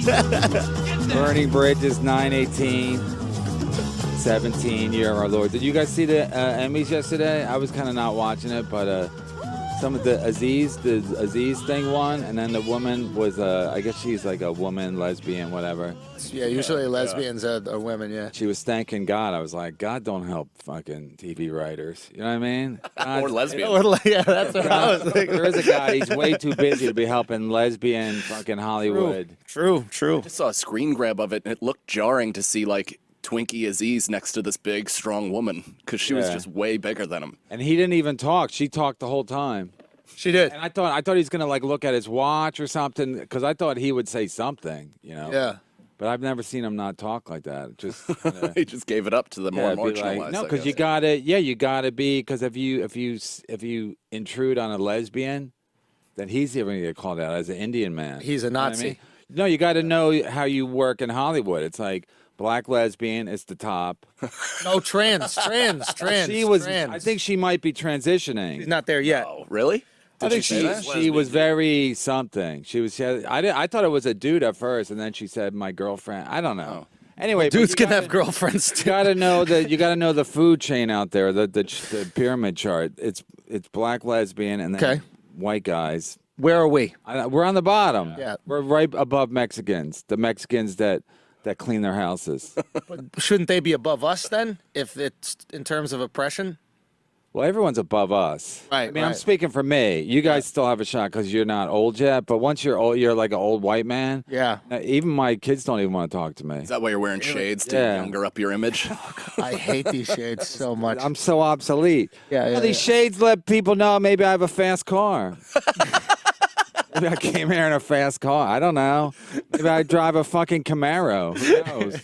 Burning Bridges, 9/18. 17-year-old Lord. Did you guys see the Emmys yesterday? I was kind of not watching it, but some of the Aziz thing won, and then the woman was, I guess she's like a woman, lesbian, whatever. Yeah, usually lesbians are women, yeah. She was thanking God. I was like, God don't help fucking TV writers. You know what I mean? God, or lesbian. Yeah, that's what I was thinking. there is a guy, he's way too busy to be helping lesbian fucking Hollywood. True. I just saw a screen grab of it, and it looked jarring to see, like, Twinkie Aziz next to this big, strong woman, because she was just way bigger than him. And he didn't even talk. She talked the whole time. She did. And I thought he was gonna like look at his watch or something, because I thought he would say something, you know. Yeah. But I've never seen him not talk like that. Just He just gave it up to the more be marginalized. like, no, because you gotta be, because if you intrude on a lesbian, then he's even gonna get called out as an Indian man. He's a Nazi. You know what I mean? No, you got to know how you work in Hollywood. It's like black lesbian is the top. No, trans. She was. I think she might be transitioning. She's not there yet. Oh, really? I think she was very something. I thought it was a dude at first, and then she said my girlfriend. I don't know. Anyway, Dudes can have girlfriends too. You gotta know the food chain out there, the pyramid chart. It's black lesbian and then white guys. Where are we? We're on the bottom. Yeah, we're right above Mexicans. The Mexicans that clean their houses. But shouldn't they be above us then, if it's in terms of oppression? Well, everyone's above us. Right. I mean, I'm speaking for me. You guys still have a shot because you're not old yet. But once you're old, you're like an old white man. Yeah. Even my kids don't even want to talk to me. Is that why you're wearing shades to younger up your image? I hate these shades so much. I'm so obsolete. Yeah. These shades let people know maybe I have a fast car. Maybe I came here in a fast car. I don't know. Maybe I drive a fucking Camaro. Who knows?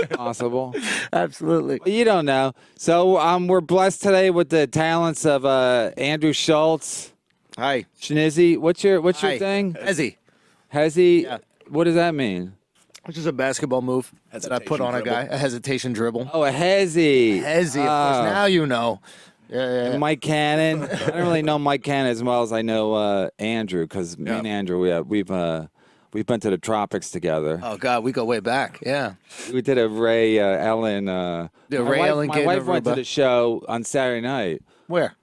Possible. Absolutely. Well, you don't know. So we're blessed today with the talents of Andrew Schulz. Hi. Schnizzy. What's your thing? Hezzy. Hezzy? Yeah. What does that mean? Which is a basketball move that I put on a guy. A hesitation dribble. Oh, a hezzy. Hezzy, of course. Now you know. Yeah. Mike Cannon. I don't really know Mike Cannon as well as I know Andrew, because me and Andrew, we've been to the tropics together. Oh God, we go way back. Yeah. We did a Ray Ellen. My wife went to the show on Saturday night. Where?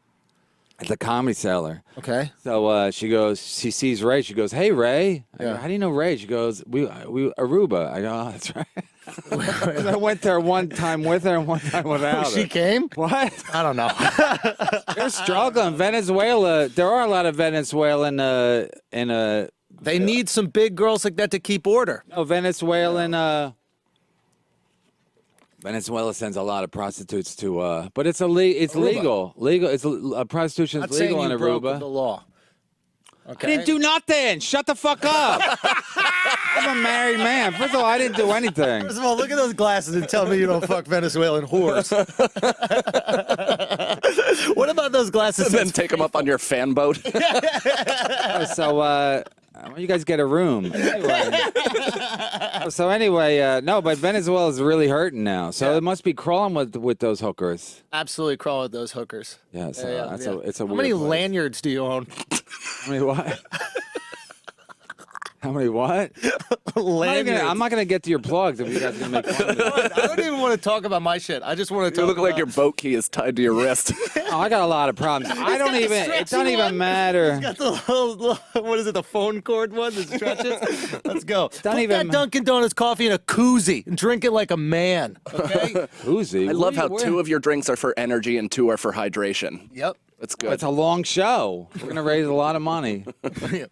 At the Comedy Cellar. Okay. So she sees Ray. She goes, "Hey, Ray." I go, how do you know Ray? She goes, "We Aruba." I go, "Oh, that's right." I went there one time with her and one time without her. She came? What? I don't know. They're struggling. Venezuela. There are a lot of Venezuelan They need some big girls like that to keep order. No, Venezuela sends a lot of prostitutes to, but it's legal. Legal. Prostitution's legal in Aruba. Broke the law. Okay. I didn't do nothing. Shut the fuck up. I'm a married man. First of all, I didn't do anything. First of all, look at those glasses and tell me you don't fuck Venezuelan whores. What about those glasses? And then take them up on your fan boat. So, you guys get a room. Anyway, no, but Venezuela is really hurting now. So it must be crawling with those hookers. Absolutely crawl with those hookers. Yeah, so it's a How weird many place. lanyards do you own? How many what? How many what? Lanyards. I'm not gonna get to your plugs if you guys are gonna make fun of me. I don't even want to talk about my shit. I just want to You talk look like your boat key is tied to your wrist. Oh, I got a lot of problems. It don't even matter. Got the little, what is it, the phone cord one that stretches? Let's go. Put even that Dunkin' Donuts coffee in a koozie and drink it like a man, okay? Koozie? I love how 2 of your drinks are for energy and 2 are for hydration. Yep. That's good. It's a long show. We're gonna raise a lot of money.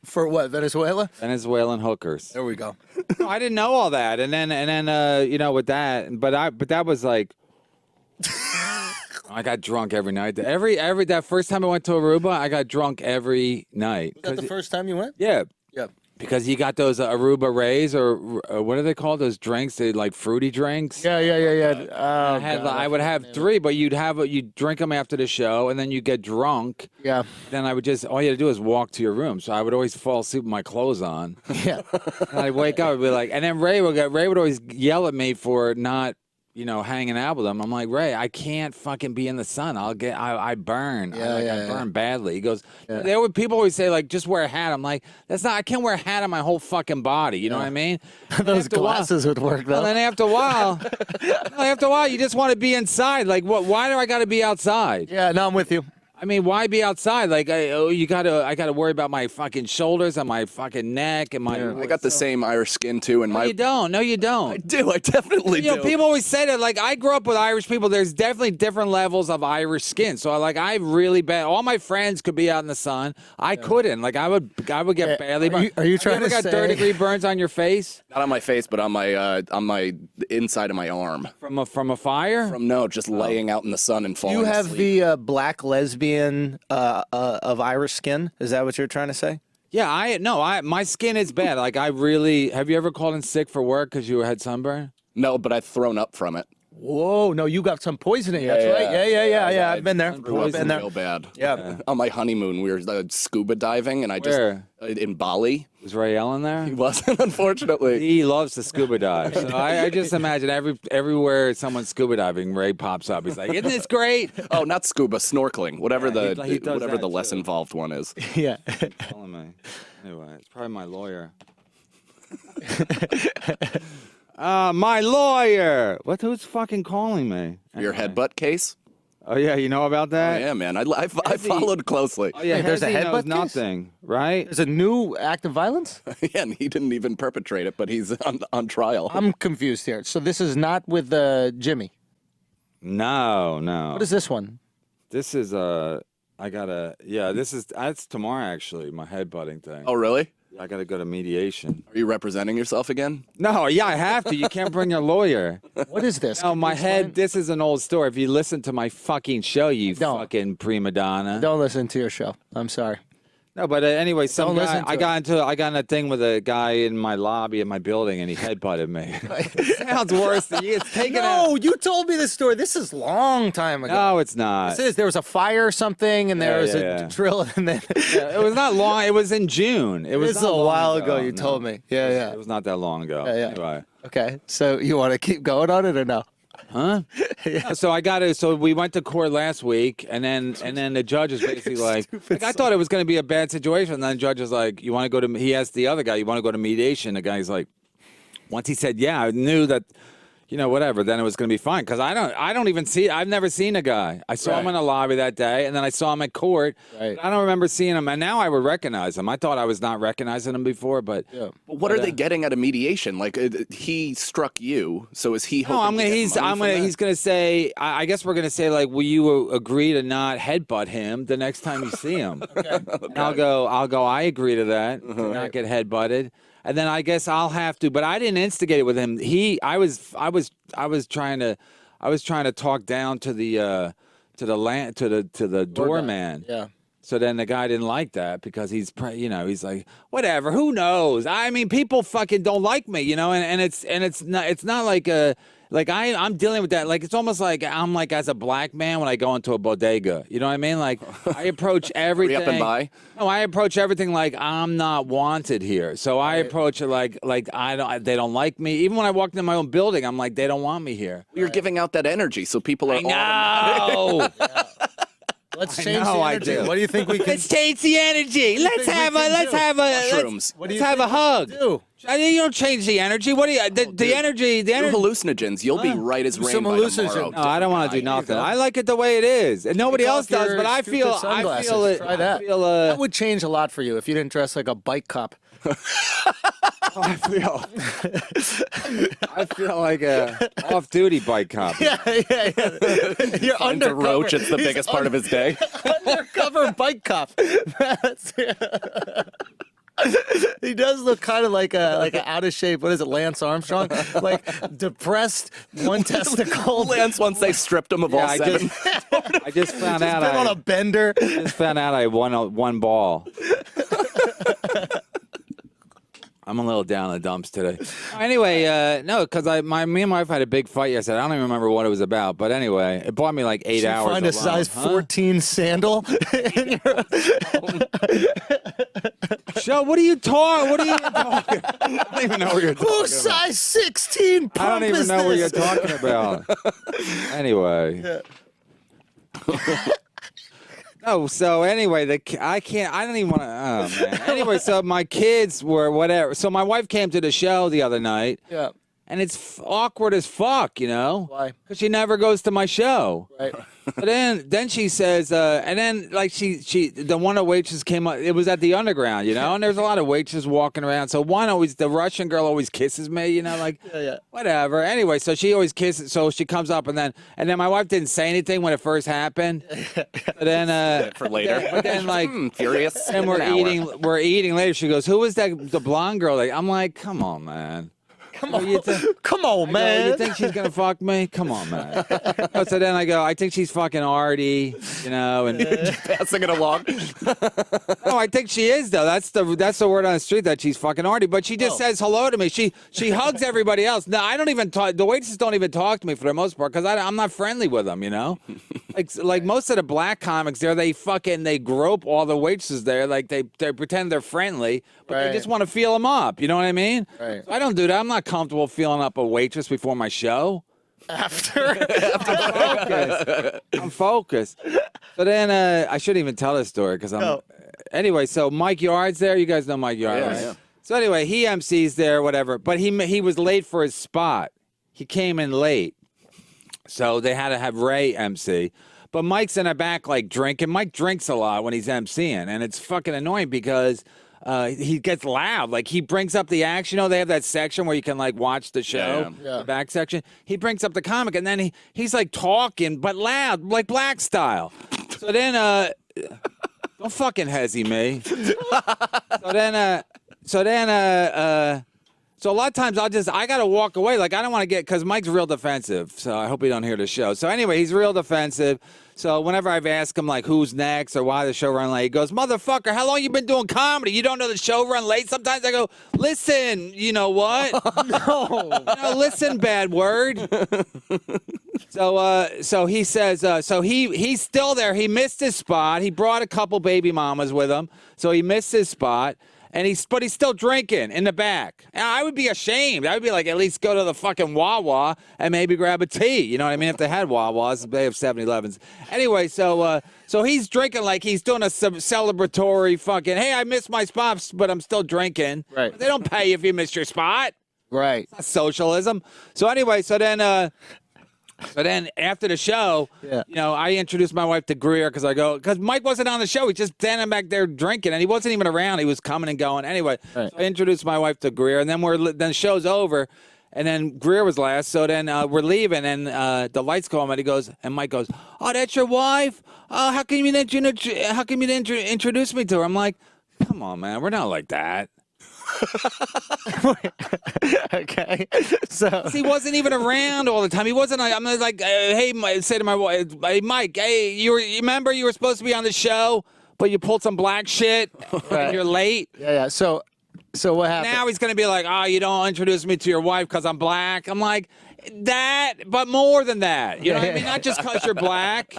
For what, Venezuela? Venezuelan hookers. There we go. No, I didn't know all that, and then with that, but that was like, I got drunk every night. That first time I went to Aruba, I got drunk every night. Was that the first time you went? Yeah. Yep. Because you got those Aruba Rays, or what are they called? Those drinks, they like fruity drinks. Yeah. I would have 3, but you'd drink them after the show, and then you get drunk. Yeah. Then I would all you had to do is walk to your room. So I would always fall asleep with my clothes on. Yeah. And I'd wake up and be like, and then Ray would always yell at me for not hanging out with him. I'm like, Ray, I can't fucking be in the sun. I burn. I burn badly. He goes, there were people always say like, just wear a hat. I'm like, I can't wear a hat on my whole fucking body. You know what I mean? Those glasses would work though. And then after a while, you just want to be inside. Like, what? Why do I got to be outside? Yeah, no, I'm with you. I mean, why be outside? Like, I gotta worry about my fucking shoulders and my fucking neck and my. I got the same Irish skin too, and No, you don't. No, you don't. I do. I definitely do. People always say that. Like, I grew up with Irish people. There's definitely different levels of Irish skin. So, like, I really bad. All my friends could be out in the sun. I couldn't. Like, I would get badly burned. Are you trying to say? Got third-degree burns on your face? Not on my face, but on my inside of my arm. From a fire? Just laying out in the sun and falling You have asleep. the black lesbian of Irish skin. Is that what you're trying to say? Yeah, my skin is bad. Like, have you ever called in sick for work because you had sunburn? No, but I've thrown up from it. Whoa, no, you got some poisoning. That's right. Yeah. I've been there. I've been there. Real bad. Yeah. On my honeymoon, we were scuba diving, and I just in Bali. Was Ray Allen there? He wasn't, unfortunately. He loves to scuba dive. So I just imagine everywhere someome's scuba diving, Ray pops up. He's like, "Isn't this great?" Oh, not scuba, snorkeling, whatever he does whatever that the less too. involved one is. Yeah. Telling me. Anyway, it's probably my lawyer. My lawyer. Who's fucking calling me? Your headbutt case? Oh yeah, you know about that? Oh, yeah, man. I followed closely. Oh yeah, Wait, there's a Hezzy knows headbutt case? nothing, right? There's a new act of violence? Yeah, and he didn't even perpetrate it, but he's on trial. I'm confused here. So this is not with Jimmy. No. What is this one? This is that's tomorrow actually, my headbutting thing. Oh, really? I got to go to mediation. Are you representing yourself again? No, yeah, I have to. You can't bring your lawyer. What is this? No, my head, this is an old story. If you listen to my fucking show, you Don't. fucking prima donna. Don't listen to your show. I'm sorry. No, but anyway, Don't listen to I got in a thing with a guy in my lobby in my building, and he headbutted me. Sounds worse than you. It's taken No, you told me this story. This is a long time ago. No, it's not. This is, there was a fire or something, and there was a drill, and then It was not long. It was in June. It was this is not a long while ago. You No. told me. Yeah. It was not that long ago. Yeah. Anyway. Okay, so you want to keep going on it or no? Huh? So we went to court last week, and then the judge is basically like I thought it was going to be a bad situation. And then the judge is like, "You want to go to?" He asked the other guy, "You want to go to mediation?" The guy's like, once he said, "Yeah," I knew that, whatever. Then it was going to be fine because I don't even see. I've never seen a guy. I saw him in the lobby that day, and then I saw him at court. Right. I don't remember seeing him, and now I would recognize him. I thought I was not recognizing him before, but. Yeah. But what are they getting at a mediation? Like he struck you, so is he? No, he's gonna say. I guess we're gonna say like, will you agree to not headbutt him the next time you see him? And I'll go. I agree to that. To not get headbutted. And then I guess I'll have to. But I didn't instigate it with him. I was trying to talk down to the doorman. Yeah. So then the guy didn't like that because he's like, whatever, who knows? I mean, people fucking don't like me, and it's not like I'm dealing with that. Like, it's almost like I'm like, as a black man when I go into a bodega, you know what I mean? Like, I approach everything. Up and by? No, I approach everything like I'm not wanted here. So I approach it like they don't like me. Even when I walk into my own building, I'm like, they don't want me here. You're giving out that energy, so people are. No. Let's I change know the I energy. do. What do you think we can Let's change the energy. Let's have a Mushrooms. What do let's you have a think we hug. can do? You don't change the energy. What do you? The energy. Do hallucinogens. You'll be right as rain Some by hallucinogens. tomorrow. No, I don't want to do Here you nothing. go. I like it the way it is, and nobody Take else off your does. But I stupid feel sunglasses. it. Try that. I feel That would change a lot for you if you didn't dress like a bike cop. I feel like a off-duty bike cop. Yeah. You're Finds a roach. It's the biggest part of his day. undercover bike cop. He does look kind of like an out of shape. What is it, Lance Armstrong? Like depressed, one testicle. Lance, once they stripped him of all I seven. just found out been on a I bender. just found out I won one ball. I'm a little down in the dumps today. Anyway, no, because me and my wife had a big fight yesterday. I don't even remember what it was about, but anyway, it bought me like 8 hours. Find a size 14 sandal. Joe, what are you talking? What are you talking? I don't even know what you're talking about. Who's size 16 pump I don't even is know what you're this? talking about. Anyway. No, so anyway, I don't even want to, oh, man. Anyway, so my kids were whatever. So my wife came to the show the other night. Yeah. And it's awkward as fuck, you know? Why? Because she never goes to my show. Right. But then she says, and then like the one of the waitresses came up. It was at the Underground, you know, and there's a lot of waitresses walking around. So the Russian girl always kisses me, you know, like whatever. Anyway, so she always kisses. So she comes up, and then my wife didn't say anything when it first happened. But then For later. But then like furious. and we're eating later. She goes, "Who was the blonde girl?" Like, I'm like, "Come on, man." Come on, man. You think she's gonna fuck me? Come on, man. So then I go, I think she's fucking Artie, you know, and Passing it along. no, I think she is though. That's the word on the street that she's fucking Artie. But she just says hello to me. She hugs everybody else. No, I don't even talk. The waitresses don't even talk to me for the most part because I'm not friendly with them, you know. Like most of the black comics there, they grope all the waitresses there. Like they pretend they're friendly, but they just want to feel them up. You know what I mean? Right. So I don't do that. I'm not comfortable feeling up a waitress before my show. After. I'm focused. So then I shouldn't even tell this story because I'm. No. Anyway, so Mike Yard's there. You guys know Mike Yard, Yeah, right? yeah. So anyway, he MC's there, whatever. But he was late for his spot. He came in late, so they had to have Ray MC. But Mike's in the back like drinking. Mike drinks a lot when he's MCing, and it's fucking annoying because. He gets loud. Like, he brings up the action. You know, they have that section where you can, like, watch the show, Yeah. the back section. He brings up the comic, and then he's, like, talking, but loud, like Black style. So then, don't fucking hezzy me. So a lot of times I got to walk away. Like, I don't want to because Mike's real defensive. So I hope he don't hear the show. So anyway, he's real defensive. So whenever I've asked him, like, who's next or why the show run late, he goes, "Motherfucker, how long you been doing comedy? You don't know the show run late?" Sometimes I go, "Listen, you know what? No, listen, bad word." So he says, so he's still there. He missed his spot. He brought a couple baby mamas with him. So he missed his spot. But he's still drinking in the back. And I would be ashamed. I would be like, at least go to the fucking Wawa and maybe grab a tea. You know what I mean? If they had Wawas, they have 7-Elevens. Anyway, so he's drinking like he's doing a celebratory fucking, hey, I missed my spot, but I'm still drinking. Right. But they don't pay you if you missed your spot. Right. That's socialism. So anyway, so then after the show, you know, I introduced my wife to Greer because Mike wasn't on the show. He's just standing back there drinking, and he wasn't even around. He was coming and going. Anyway, so I introduced my wife to Greer, and then then the show's over, and then Greer was last. So then we're leaving, and the lights go on, and Mike goes, "Oh, that's your wife? How come you didn't introduce me to her?" I'm like, "Come on, man, we're not like that." Okay. So He wasn't even around all the time. He wasn't. I'm like, hey, say to my wife, hey, Mike, hey, you remember you were supposed to be on the show, but you pulled some black shit and you're late. yeah. So what happened? Now he's gonna be like, oh, you don't introduce me to your wife because I'm black. I'm like, that, but more than that. You know what I mean? Not just because you're black.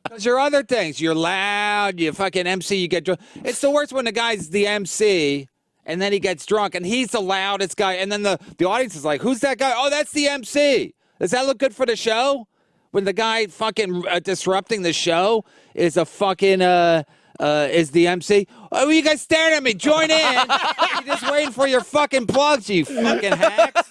Because there are other things. You're loud. You fucking MC. You get drunk. It's the worst when the guy's the MC. And then he gets drunk, and he's the loudest guy. And then the audience is like, who's that guy? Oh, that's the MC. Does that look good for the show? When the guy fucking disrupting the show is a fucking, is the MC? Oh, you guys staring at me. Join in. You're just waiting for your fucking plugs, you fucking hacks.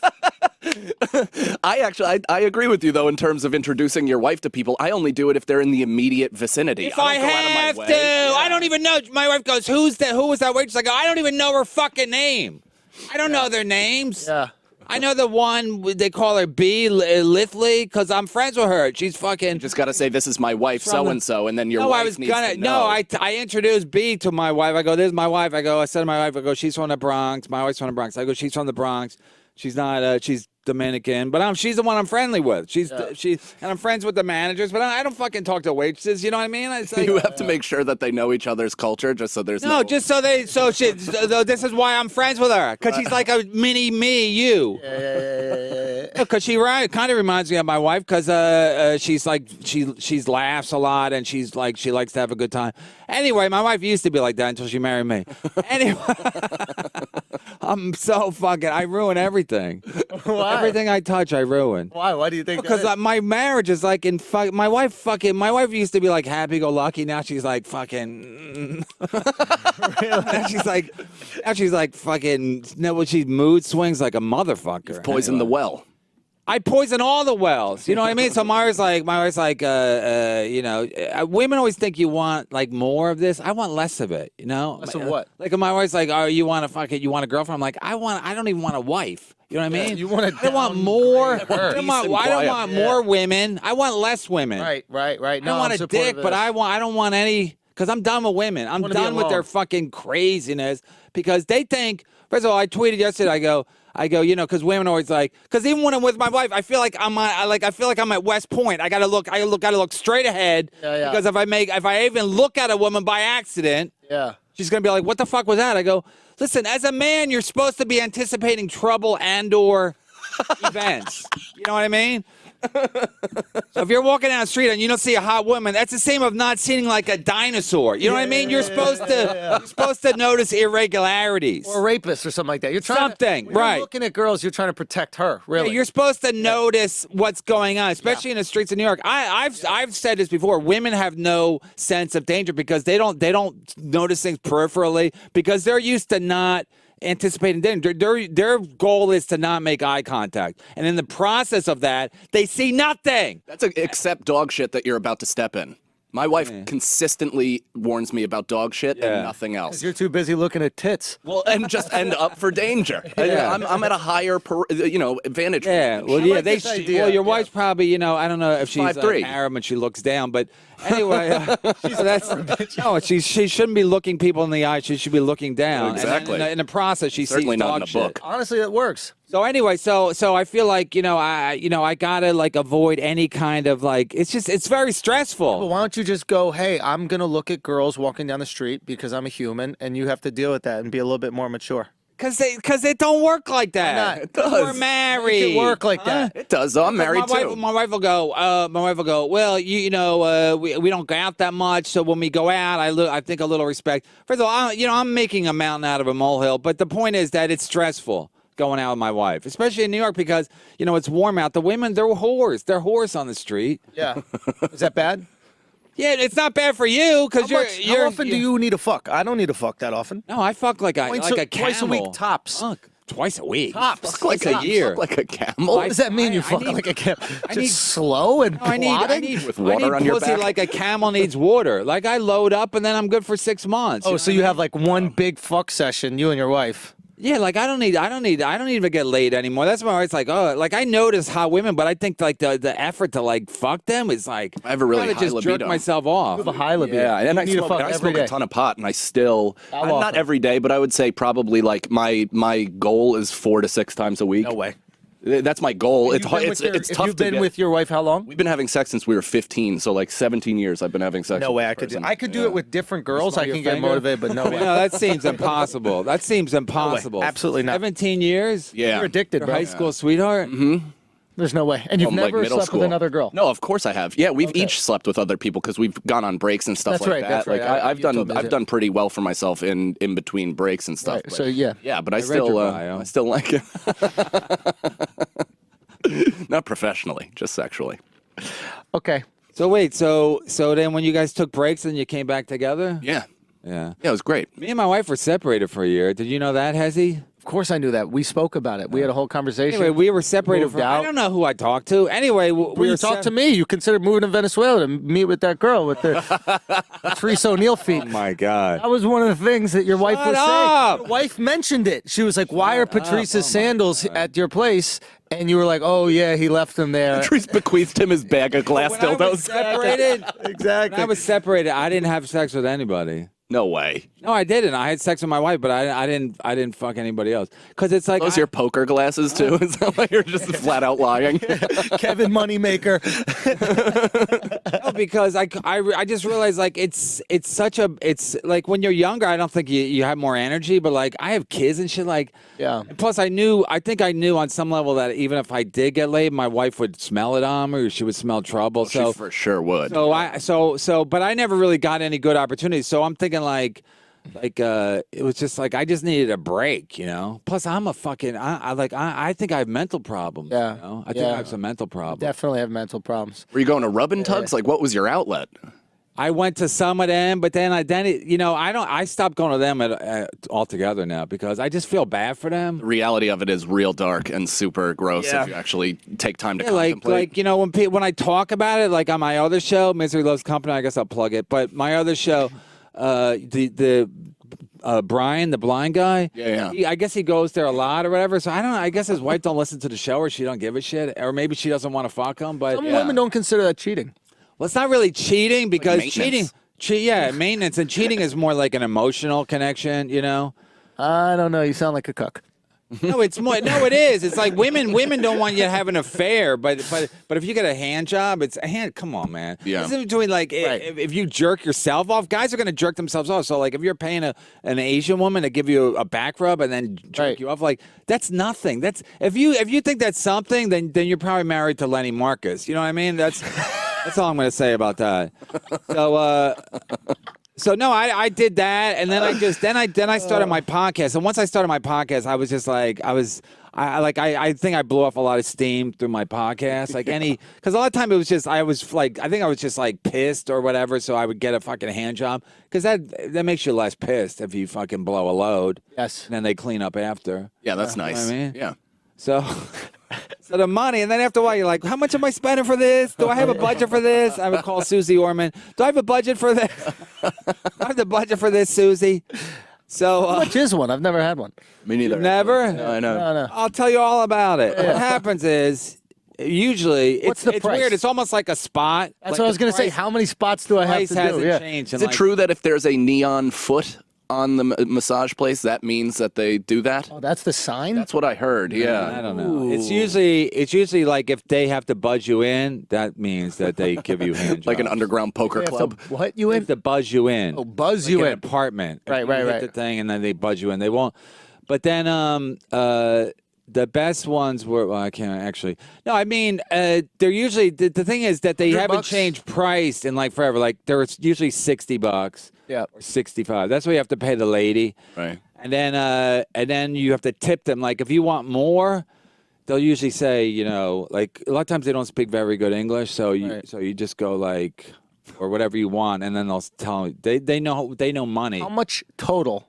I agree with you, though, in terms of introducing your wife to people. I only do it if they're in the immediate vicinity. If I have to. Yeah. I don't even know. My wife goes, who was that waitress? I go, I don't even know her fucking name. I don't know their names. Yeah. I know the one, they call her B. Lithley, because I'm friends with her. She's fucking... Just got to say, this is my wife, so-and-so, and then your wife needs to know. No, I introduced B to my wife. I go, this is my wife. I said to my wife, she's from the Bronx. My wife's from the Bronx. I go, she's from the Bronx. She's not, she's Dominican, but she's the one I'm friendly with. And I'm friends with the managers, but I don't fucking talk to waitresses. You know what I mean? It's like, You have to make sure that they know each other's culture, just so there's this is why I'm friends with her, because she's like a mini me, you. Because she kind of reminds me of my wife, because she's like she laughs a lot and she likes to have a good time. Anyway, my wife used to be like that until she married me. Anyway, I'm so fucking. I ruin everything. Why? Everything I touch, I ruin. Why? Why do you think? Because my marriage is like my wife used to be like happy-go-lucky. Now she's like fucking. Really? Now she's like fucking. No, she mood swings like a motherfucker. You've poisoned the well. I poison all the wells. You know what I mean? So my wife's like, women always think you want like more of this. I want less of it. You know? Less of what? Like my wife's like, oh, you want a girlfriend? I'm like, I don't even want a wife. You know what I mean? You want I want more. her. I don't want more women. I want less women. Right. I don't want a dick, but I don't want any, because I'm done with women. I'm done with their fucking craziness, because they think, first of all, I tweeted yesterday, I go, because women are always like, because even when I'm with my wife, I feel like I'm at West Point. I gotta look straight ahead, because if I even look at a woman by accident, she's gonna be like, what the fuck was that? I go, listen, as a man, you're supposed to be anticipating trouble and/or events. You know what I mean? So if you're walking down the street and you don't see a hot woman, that's the same of not seeing like a dinosaur. You know what I mean? You're supposed to notice irregularities. Or a rapist or something like that. You're trying when you're looking at girls, you're trying to protect her, really. Yeah, you're supposed to notice what's going on, especially in the streets of New York. I've said this before. Women have no sense of danger because they don't notice things peripherally, because they're used to not anticipating danger. Their goal is to not make eye contact, and in the process of that, they see nothing. That's except dog shit that you're about to step in. My wife consistently warns me about dog shit and nothing else. You're too busy looking at tits. Well, and just end up for danger. I'm at a higher, advantage. Yeah, well, your wife's probably, I don't know if she's 5'3" Arab and she looks down, but anyway, she shouldn't be looking people in the eye. She should be looking down. Exactly. And in the process, she Certainly sees not dog in a shit. book. Honestly, it works. So anyway, so I feel like I gotta like avoid any kind of like it's very stressful. But why don't you just go, hey, I'm gonna look at girls walking down the street because I'm a human, and you have to deal with that and be a little bit more mature. Because it don't work like that. Why not? It does. We're married. Make it work like that. It does, though. I'm married too. My wife will go. Well, we don't go out that much, so when we go out, I think a little respect. First of all, I'm making a mountain out of a molehill, but the point is that it's stressful going out with my wife, especially in New York, because it's warm out. The women, they're whores. They're whores on the street. Yeah. Is that bad? Yeah, it's not bad for you because How often do you need to fuck? I don't need to fuck that often. No, I fuck like a camel. Twice a week tops. Fuck, twice a week. Tops. Fuck like a year. Fuck like a camel. What does that mean? You fuck like a camel? Slow and plodding? With water on your pussy back? like a camel needs water. Like I load up and then I'm good for 6 months. Oh, so you have like one big fuck session, you and your wife. Yeah, like I don't even get laid anymore. That's why it's like, I notice hot women, but I think like the effort to like fuck them is like I have a really high just libido. jerk myself off. You have a high libido. Yeah, and I need to fuck smoke every day. a ton of pot, and I still How not often? every day, but I would say probably like my goal is 4 to 6 times a week. No way. That's my goal. It's tough You've to been get. with your wife how long? We've been having sex since we were 15, so like 17 years I've been having sex. No with way this I could do. person. I could do it with different girls. smell I your can get finger? motivated, but no way. No, that seems impossible. That seems impossible. Absolutely not. 17 years? Yeah. You're addicted, Your bro. high school sweetheart? Mm-hmm. There's no way. And you've From, like, never middle slept school. with another girl? No, of course I have. Yeah, we've each slept with other people because we've gone on breaks and stuff That's like right, that. that's right. Like I've You told me I've that. done pretty well for myself in between breaks and stuff. Right, but- so, yeah. Yeah, but I read still your bio. I still like it. Not professionally, just sexually. Okay. So wait, so then when you guys took breaks and you came back together? Yeah. Yeah. Yeah, it was great. Me and my wife were separated for a year. Did you know that, Hezzy? Of course I knew that. We spoke about it. We had a whole conversation. Anyway, we were separated Moved for. I out. don't know who I talked to. Anyway, we you were talked to me. You considered moving to Venezuela to meet with that girl with the Patrice O'Neill feet. Oh my God. That was one of the things that your wife Shut was up. saying. Your wife mentioned it. She was like, why are Patrice's sandals at your place? And you were like, oh, yeah, he left them there. Patrice bequeathed him his bag of glass When I was dildos. separated, Exactly. when I was separated, I didn't have sex with anybody. No way. No, I didn't. I had sex with my wife, but I didn't fuck anybody else. Because it's like Those your poker glasses too? Is that why you're just flat out lying? Kevin Moneymaker. No, because I just realized like it's like when you're younger, I don't think you have more energy, but like I have kids and shit. Like Yeah. Plus, I think I knew on some level that even if I did get laid, my wife would smell it on me, or she would smell trouble. She for sure would. But I never really got any good opportunities. So I'm thinking like it was just like I just needed a break, you know. Plus, I'm a fucking I think I have mental problems. Yeah. You know? I think I have some mental problems. Definitely have mental problems. Were you going to rub and tugs? Like, what was your outlet? I went to some of them, but then I stopped going to them altogether now because I just feel bad for them. The reality of it is real dark and super gross if you actually take time to Like contemplate. when I talk about it, like on my other show, Misery Loves Company, I guess I'll plug it. But my other show, the Brian, the blind guy, I guess he goes there a lot or whatever. So I don't know. I guess his wife don't listen to the show, or she don't give a shit, or maybe she doesn't want to fuck him. But Some women don't consider that cheating. Well, it's not really cheating because maintenance. maintenance, and cheating is more like an emotional connection, you know? I don't know. You sound like a cuck. No, it's more. No, it is. It's like women don't want you to have an affair, but if you get a hand job, it's a hand. Come on, man. Yeah. It's in between like if you jerk yourself off, guys are gonna jerk themselves off. So like if you're paying an Asian woman to give you a back rub and then jerk you off, like that's nothing. That's if you think that's something, then you're probably married to Lenny Marcus. You know what I mean? That's all I'm gonna say about that. So no, I did that, and then I started my podcast. And once I started my podcast, I was just like I think I blew off a lot of steam through my podcast. Like because a lot of time it was just I was just like pissed or whatever. So I would get a fucking hand job because that makes you less pissed if you fucking blow a load. Yes. And then they clean up after. Yeah, that's nice. You know what I mean? Yeah. So the money, and then after a while, you're like, how much am I spending for this? Do I have a budget for this? I would call Susie Orman. Do I have a budget for this? Do I have the budget for this, Susie? So How much is one? I've never had one. Me neither. Never? No, I know. No. I'll tell you all about it. What happens is, usually, it's the price? weird. It's almost like a spot. That's Like what I was the going to say. price- How many spots do I have price to do? hasn't Yeah. changed. Is it true that if there's a neon foot on the massage place, that means that they do that? Oh, that's the sign? That's what I heard. Yeah. I don't know. It's usually like if they have to buzz you in, that means that they give you hand Like an jobs. underground poker They have club. to what you They in? have to buzz you in. Oh, buzz Like you an in. apartment. Right, You right, hit right. the thing and then they buzz you in. They won't. But then the best ones were. Well, I can't actually. No, I mean they're usually the thing is that they haven't $100? changed price in like forever. Like they're usually $60. Yeah. Or 65. That's what you have to pay the lady. Right. And then you have to tip them. Like if you want more, they'll usually say, you know, like a lot of times they don't speak very good English, so you just go like or whatever you want, and then they'll tell they know money. How much total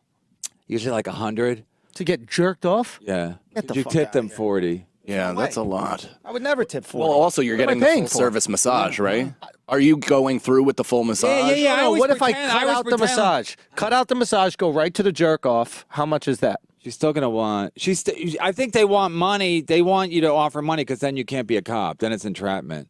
Usually like 100. to get jerked off? Yeah. Get the You fuck tip outta them here. 40. Yeah, that's a lot. I would never tip for Well, also you're What am I getting the paying full for? service massage, right? Are you going through with the full massage? yeah. I No, always what if I pretend- I cut always out the pretend- massage? Cut out the massage, go right to the jerk off. How much is that? She's still gonna want. I think they want money. They want you to offer money because then you can't be a cop. Then it's entrapment.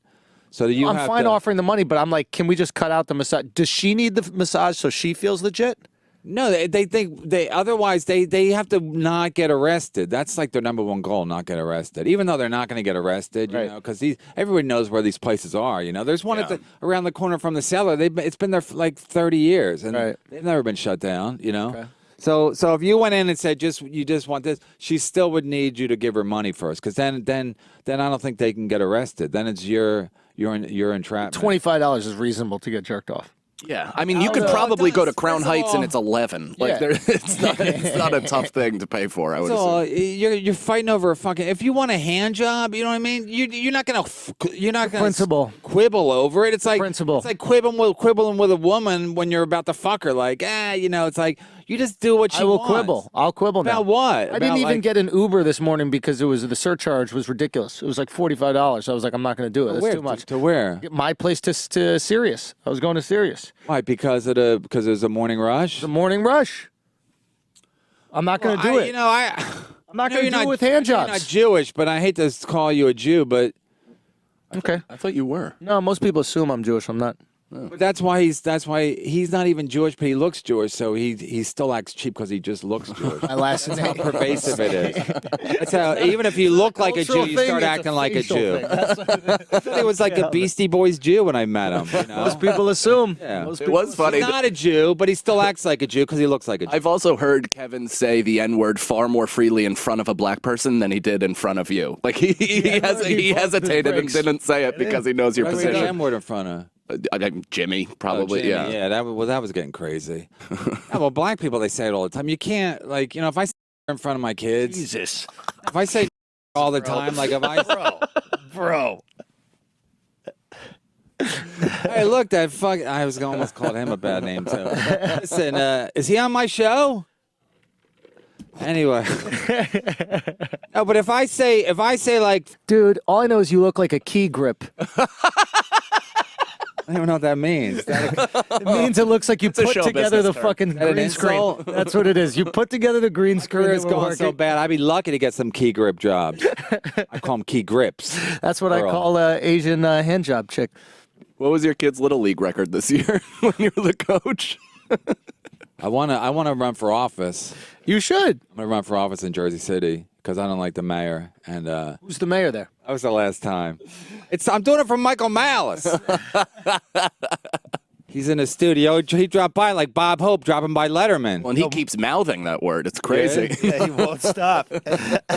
So you I'm have fine to, offering the money, but I'm like, can we just cut out the massage? Does she need the massage so she feels legit? No, they think otherwise they have to not get arrested. That's like their number one goal, not get arrested. Even though they're not going to get arrested, you Right. know, because everybody knows where these places are. You know, there's one around the corner from the cellar. It's been there for like 30 years, and Right. they've never been shut down. You know. Okay. So if you went in and said you just want this, she still would need you to give her money first, because then I don't think they can get arrested. Then it's your entrapment. $25 is reasonable to get jerked off. Yeah, I mean, you could no, probably go to that's Crown Heights and all. it's 11. Like, Yeah. it's not a tough thing to pay for. I would So assume. you're fighting over a fucking. If you want a hand job, you know what I mean. You're not gonna Principle. quibble over it. It's like Principle. It's like quibbling with a woman when you're about to fuck her. Like you know, it's like you just do what she I will wants. quibble. I'll quibble now. About what? I About, didn't even like- get an Uber this morning because the surcharge was ridiculous. It was like $45. I was like, I'm not going to do it. That's where? too much. To where? My place to Sirius. I was going to Sirius. Why? Because there's a morning rush. The morning rush. I'm not going to do it. You know, I'm not gonna do it with hand You're not jobs. Jewish, but I hate to call you a Jew, but Okay. I thought you were. No, most people assume I'm Jewish. I'm not. But that's why he's not even Jewish, but he looks Jewish, so he still acts cheap because he just looks Jewish. My last That's name. how pervasive it is. That's how even if you look like a Jew, you start acting like a Jew. It was like a Beastie Boys Jew when I met him. You know? Most people assume. Yeah. Most It people was funny. He's not a Jew, but he still acts like a Jew because he looks like a Jew. I've also heard Kevin say the N-word far more freely in front of a black person than he did in front of you. Like he hesitated and didn't say it because he knows your What's the position. N-word in front of? Jimmy, probably. Jimmy, yeah. That was getting crazy. Yeah, well, black people, they say it all the time. You can't, like, you know, if I say in front of my kids, Jesus. if I say all the time, like if I, Bro. hey, look, that fuck, I was gonna almost call him a bad name too. Listen, is he on my show? Anyway, no, but if I say like, Dude, all I know is you look like a key grip. I don't even know what that means. It means it looks like you a put show together the business term. fucking that an green screen. insult? That's what it is. You put together the green screen. career's that we're going so working. bad. I'd be lucky to get some key grip jobs. I call them key grips. That's what I Girl. call a Asian hand job chick. What was your kid's little league record this year when you were the coach? I wanna run for office. You should. I'm gonna run for office in Jersey City because I don't like the mayor, and Who's the mayor there? that was the last time. I'm doing it for Michael Malice. He's in the studio. He dropped by like Bob Hope dropping by Letterman. Well, and he keeps mouthing that word. It's crazy. Yeah, he won't stop.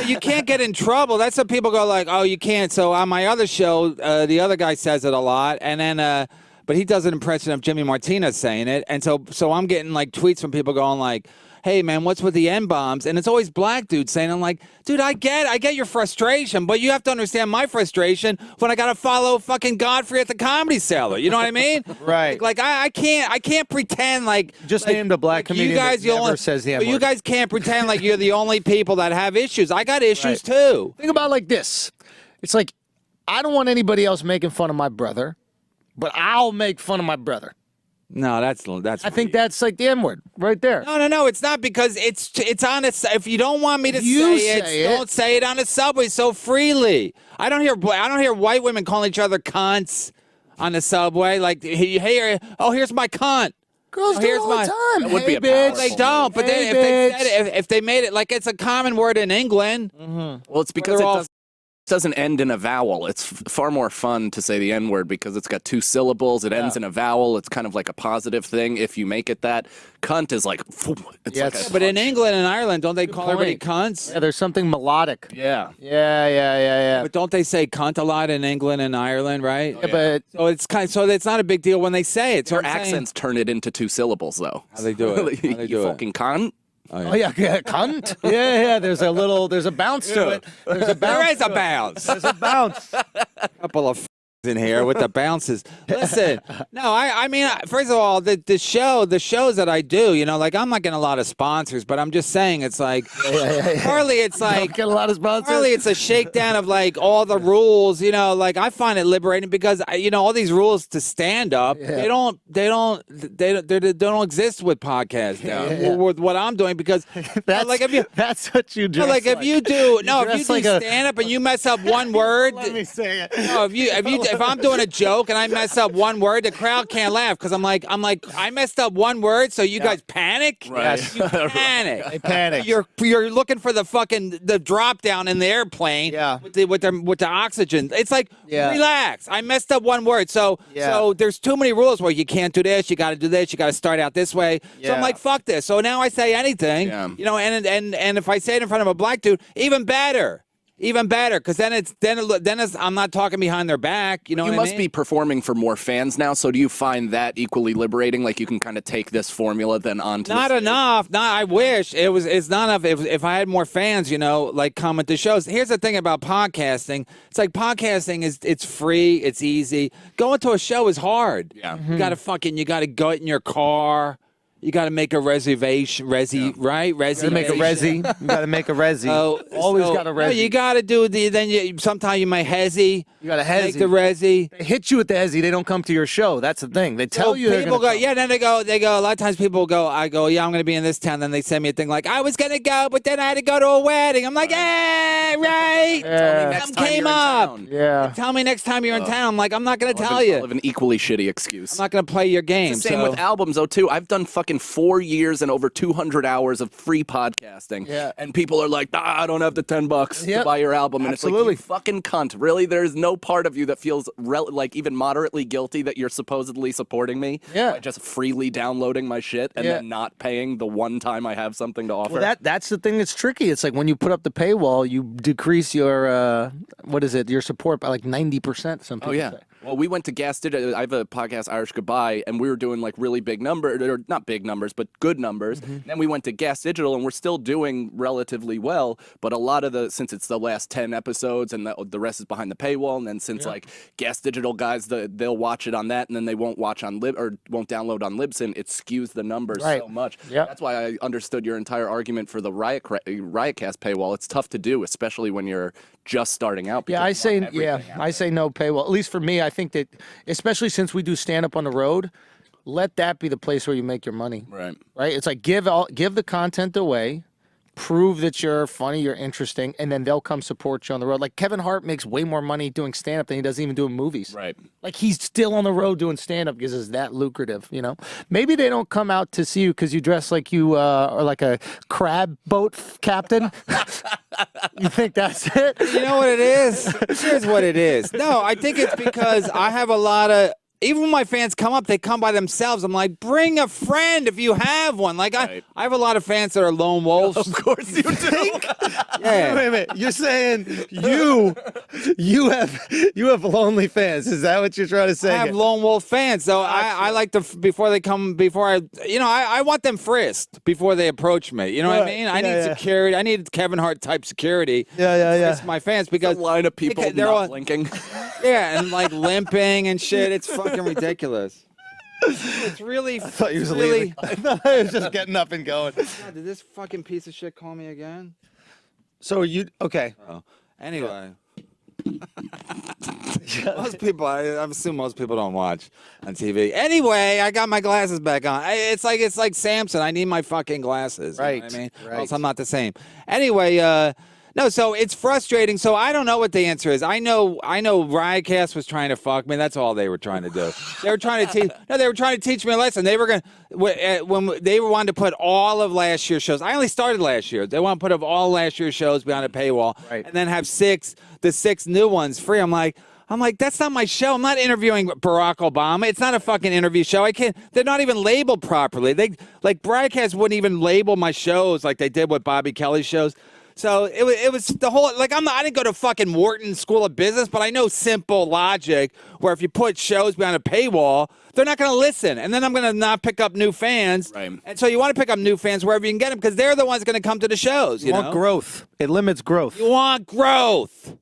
You can't get in trouble. That's what people go like, oh, you can't. So on my other show, the other guy says it a lot, and then but he does an impression of Jimmy Martinez saying it, and so I'm getting like tweets from people going like, hey man, what's with the N-bombs? And it's always black dudes saying, I'm like, dude, I get your frustration, but you have to understand my frustration when I gotta follow fucking Godfrey at the Comedy Cellar. You know what I mean? Right. Like I can't pretend like Just like, named a black like comedian you guys that never only, says the but you N-word. guys can't pretend like you're the only people that have issues. I got issues Right. too. Think about it like this. It's like, I don't want anybody else making fun of my brother, but I'll make fun of my brother. No, that's. I think that's like the N-word right there. No. It's not because it's on it. If you don't want me to You say say it, it. don't say it on the subway so freely. I don't hear white women calling each other cunts on the subway. Like, hey, here's my cunt. Girls do it here's all my- the time. That would be Hey, a bitch. powerful They don't, but Hey, then if they bitch. said it, if they made it like it's a common word in England, Well, it's because They're it all- doesn't end in a vowel. It's far more fun to say the N-word because it's got two syllables. It ends in a vowel. It's kind of like a positive thing if you make it that. Cunt is like, it's Yeah, like it's- a but in punch. England and Ireland, don't they call everybody point. cunts? Yeah, there's something melodic. Yeah. Yeah. But don't they say cunt a lot in England and Ireland, right? Yeah, but So it's not a big deal when they say it. So Their I'm saying- accents turn it into two syllables, though. How they do it? Like, How they you do it? fucking cunt. oh yeah, cunt. Yeah. There's a bounce to it. There's a bounce. There is a to it. bounce. There's a bounce. Couple of in here with the bounces. Listen, no, I mean, first of all, the shows that I do, you know, like I'm not getting a lot of sponsors, but I'm just saying it's like partly it's like Get a lot of sponsors. partly it's a shakedown of like all the rules, you know, like I find it liberating because you know all these rules to stand up, they don't exist with podcasting with what I'm doing because That's like if you That's what you dress like if you do if you dress do like a- stand up and you mess up one word. Let me say it. No, if I'm doing a joke and I mess up one word, the crowd can't laugh because I'm like I messed up one word, so you guys panic. Yes. You panic. They panic. You're looking for the drop down in the airplane. Yeah. With the oxygen. It's like Yeah. relax. I messed up one word, so there's too many rules where you can't do this. You got to do this. You got to start out this way. So I'm Yeah. like fuck this. So now I say anything. Yeah. You know, and if I say it in front of a black dude, even better. Even better, because then I'm not talking behind their back. You know You what I must mean? be performing for more fans now, so do you find that equally liberating? Like you can kind of take this formula then onto Not the stage? enough. Not. I wish it's not enough. If I had more fans, you know, like comment to shows. Here's the thing about podcasting. It's like podcasting it's free. It's easy. Going to a show is hard. Yeah. You gotta go in your car. You gotta make a reservation. Right? You gotta make a Reservation. resi. You gotta make a resi. Always got a No, resi. you gotta do sometimes you might hesi. You gotta Make hesi. the resi. They hit you with the hezi. They don't come to your show. That's the thing. They tell you they're people gonna go, come. yeah, then they go, a lot of times people go, I go, yeah, I'm going to be in this town. Then they send me a thing like, I was going to go, but then I had to go to a wedding. I'm like, right. Next Something time came you're in up. up. town. Yeah. Tell me next time you're in town. I'm like, I'm not going to tell I'll you. have an equally shitty excuse. I'm not going to play your game. It's the same so. with albums, though, too. I've done fucking 4 years and over 200 hours of free podcasting. Yeah. And people are like, I don't have the $10 to buy your album. And Absolutely. it's like, you fucking cunt. Really? There's no part of you that feels like even moderately guilty that you're supposedly supporting me by just freely downloading my shit and then not paying the one time I have something to offer. Well, that's the thing that's tricky. It's like when you put up the paywall, you decrease your your support by like 90%. Some people say. Well, we went to Gas Digital. I have a podcast, Irish Goodbye, and we were doing like really big numbers, or not big numbers, but good numbers. Then we went to Gas Digital, and we're still doing relatively well. But a lot of since it's the last 10 episodes, and the rest is behind the paywall, and then since like Gas Digital guys, they'll watch it on that, and then they won't watch on won't download on Libsyn. It skews the numbers so much. That's why I understood your entire argument for the Riotcast paywall. It's tough to do, especially when you're just starting out. I say no paywall. At least for me, I think that, especially since we do stand up on the road, let that be the place where you make your money. Right. It's like give the content away, prove that you're funny, you're interesting, and then they'll come support you on the road. Like Kevin Hart makes way more money doing stand up than he does even doing movies. Right. Like he's still on the road doing stand up because it's that lucrative, you know? Maybe they don't come out to see you because you dress like you are like a crab boat captain. You think that's it? You know what it is? Here's what it is. No, I think it's because I have a lot of. Even when my fans come up, they come by themselves. I'm like, bring a friend if you have one. Like I have a lot of fans that are lone wolves. Of course you do. Yeah. Wait a minute. You're saying you have lonely fans. Is that what you're trying to say? I have lone wolf fans, so I like to I want them frisked before they approach me. You know what I mean? I need security. I need Kevin Hart type security. Frisk my fans because a line of people they're not all blinking. Yeah, and like limping and shit. It's fucking ridiculous. It's really. I thought he was really. leaving. I thought he was just getting up and going. God, did this fucking piece of shit call me again? So are you okay? Oh, anyway. Most people, I assume most people don't watch on TV. Anyway, I got my glasses back on. It's like Samson. I need my fucking glasses. You know what I mean? Or else I'm not the same. Anyway, no, so it's frustrating. So I don't know what the answer is. I know Riotcast was trying to fuck me. That's all they were trying to do. They were trying to teach. No, they were trying to teach me a lesson. They were going when they wanted to put all of last year's shows. I only started last year. They want to put up all last year's shows behind a paywall, and then have the six new ones free. I'm like, that's not my show. I'm not interviewing Barack Obama. It's not a fucking interview show. I can't. They're not even labeled properly. Broadcast wouldn't even label my shows like they did with Bobby Kelly's shows. So it was the whole, like, I didn't go to fucking Wharton School of Business, but I know simple logic where if you put shows behind a paywall, they're not going to listen. And then I'm going to not pick up new fans. Right. And so you want to pick up new fans wherever you can get them because they're the ones going to come to the shows. You want growth. It limits growth. You want growth.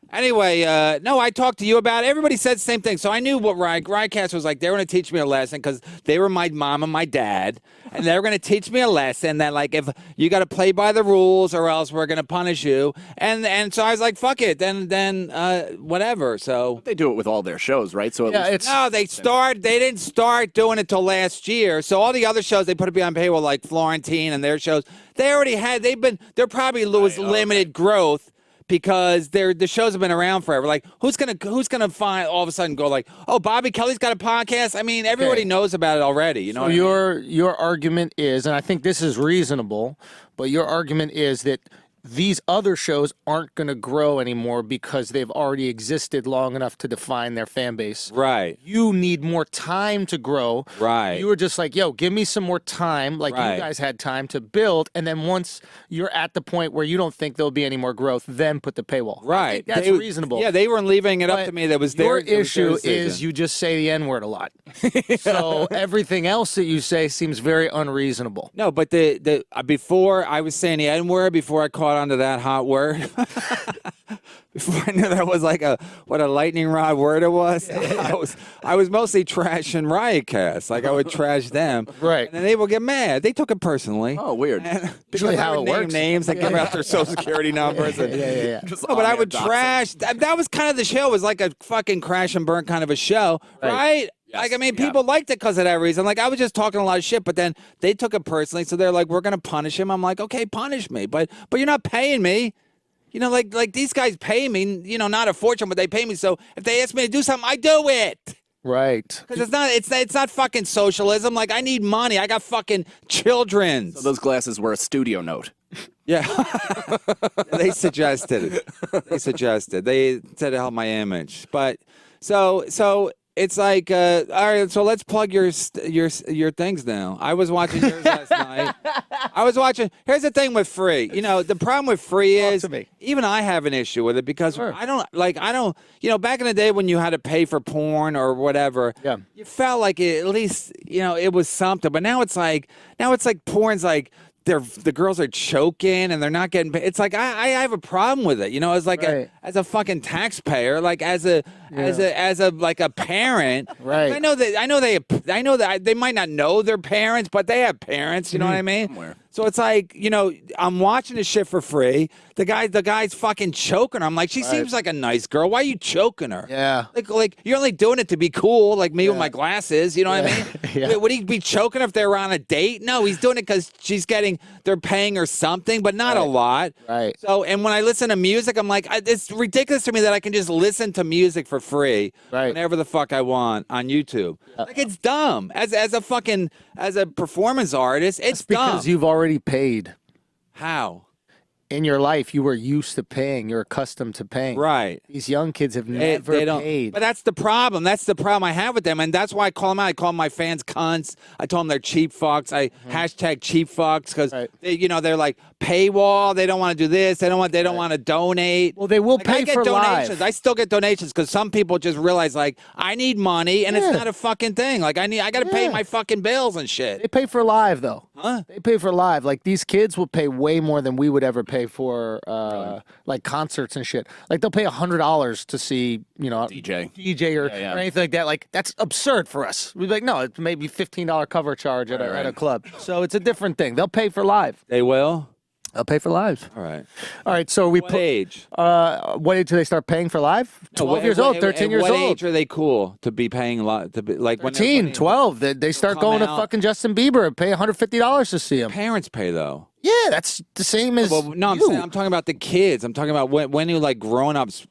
Anyway, no, I talked to you about it. Everybody said the same thing. So I knew what Riotcast was like. They were going to teach me a lesson because they were my mom and my dad. And they were going to teach me a lesson that, like, if you got to play by the rules or else we're going to punish you. And so I was like, fuck it. Then whatever. So they do it with all their shows, right? So they didn't start doing it till last year. So all the other shows they put it behind paywall, like Florentine and their shows, they already had. They're probably limited growth. Because the shows have been around forever. Like, who's gonna find all of a sudden go like, oh, Bobby Kelly's got a podcast? I mean, everybody knows about it already. You know. So your argument is, and I think this is reasonable, but your argument is that these other shows aren't going to grow anymore because they've already existed long enough to define their fan base. Right. You need more time to grow. Right. You were just like, yo, give me some more time, like you guys had time to build, and then once you're at the point where you don't think there'll be any more growth, then put the paywall. Right. That's reasonable. Yeah, they weren't leaving it up to me. That was your issue is you just say the N-word a lot. So everything else that you say seems very unreasonable. No, but before I was saying the N-word, before I caught onto that hot word, before I knew that was like what a lightning rod word it was, I was mostly trashing Riotcast. Like I would trash them, right? And they would get mad. They took it personally. Oh, weird. Usually how it works. Names, they give out their social security numbers. Yeah. No, but I would trash. That was kind of the show. It was like a fucking crash and burn kind of a show, right? Yes, like, I mean, people liked it because of that reason. Like, I was just talking a lot of shit, but then they took it personally. So they're like, we're going to punish him. I'm like, okay, punish me. But you're not paying me. You know, like these guys pay me, you know, not a fortune, but they pay me. So if they ask me to do something, I do it. Right. Because it's not fucking socialism. Like, I need money. I got fucking children. So those glasses were a studio note. Yeah. They suggested it. They said it helped my image. But so it's like, all right, so let's plug your things now. I was watching yours last night. Here's the thing with free. You know, the problem with free is even I have an issue with it because I don't, you know, back in the day when you had to pay for porn or whatever, you felt like at least, you know, it was something. But now it's like porn's like, the girls are choking and they're not getting paid. It's like I have a problem with it, you know. As like as a fucking taxpayer, like as a like a parent. Right. I know that they might not know their parents, but they have parents. You know what I mean? Somewhere. So it's like, you know, I'm watching this shit for free. The guy's fucking choking her. I'm like, she seems like a nice girl. Why are you choking her? Yeah. Like you're only doing it to be cool, like me with my glasses. You know what I mean? Would he be choking her if they were on a date? No, he's doing it because they're paying her something, but not a lot. Right. So, and when I listen to music, I'm like, it's ridiculous to me that I can just listen to music for free whenever the fuck I want on YouTube. Like, it's dumb. As a performance artist, it's dumb. Because you've already paid. How? In your life, you were used to paying. You're accustomed to paying. Right. These young kids have never paid. But that's the problem. That's the problem I have with them, and that's why I call them out. I call my fans cunts. I told them they're cheap fucks. I hashtag cheap fucks because they're like paywall. They don't want to do this. They don't want to donate. Well, they will pay for donations. live. I still get donations because some people just realize like I need money and it's not a fucking thing. Like I got to pay my fucking bills and shit. They pay for live though. Huh? They pay for live. Like these kids will pay way more than we would ever pay for like concerts and shit. Like they'll pay $100 to see, you know, DJ or anything like that. Like that's absurd for us. We'd be like, no, it's maybe $15 cover charge at a club. So it's a different thing. They'll pay for live. They will. I'll pay for live. All right. All right. So we What age? What age do they start paying for live? 12 years old, 13 years old. What age are they cool to be paying live? To be like 13, 12. They start going to fucking Justin Bieber and pay $150 to see him. Parents pay though. Yeah, that's the same as no, I'm talking about the kids. I'm talking about when you like grown ups,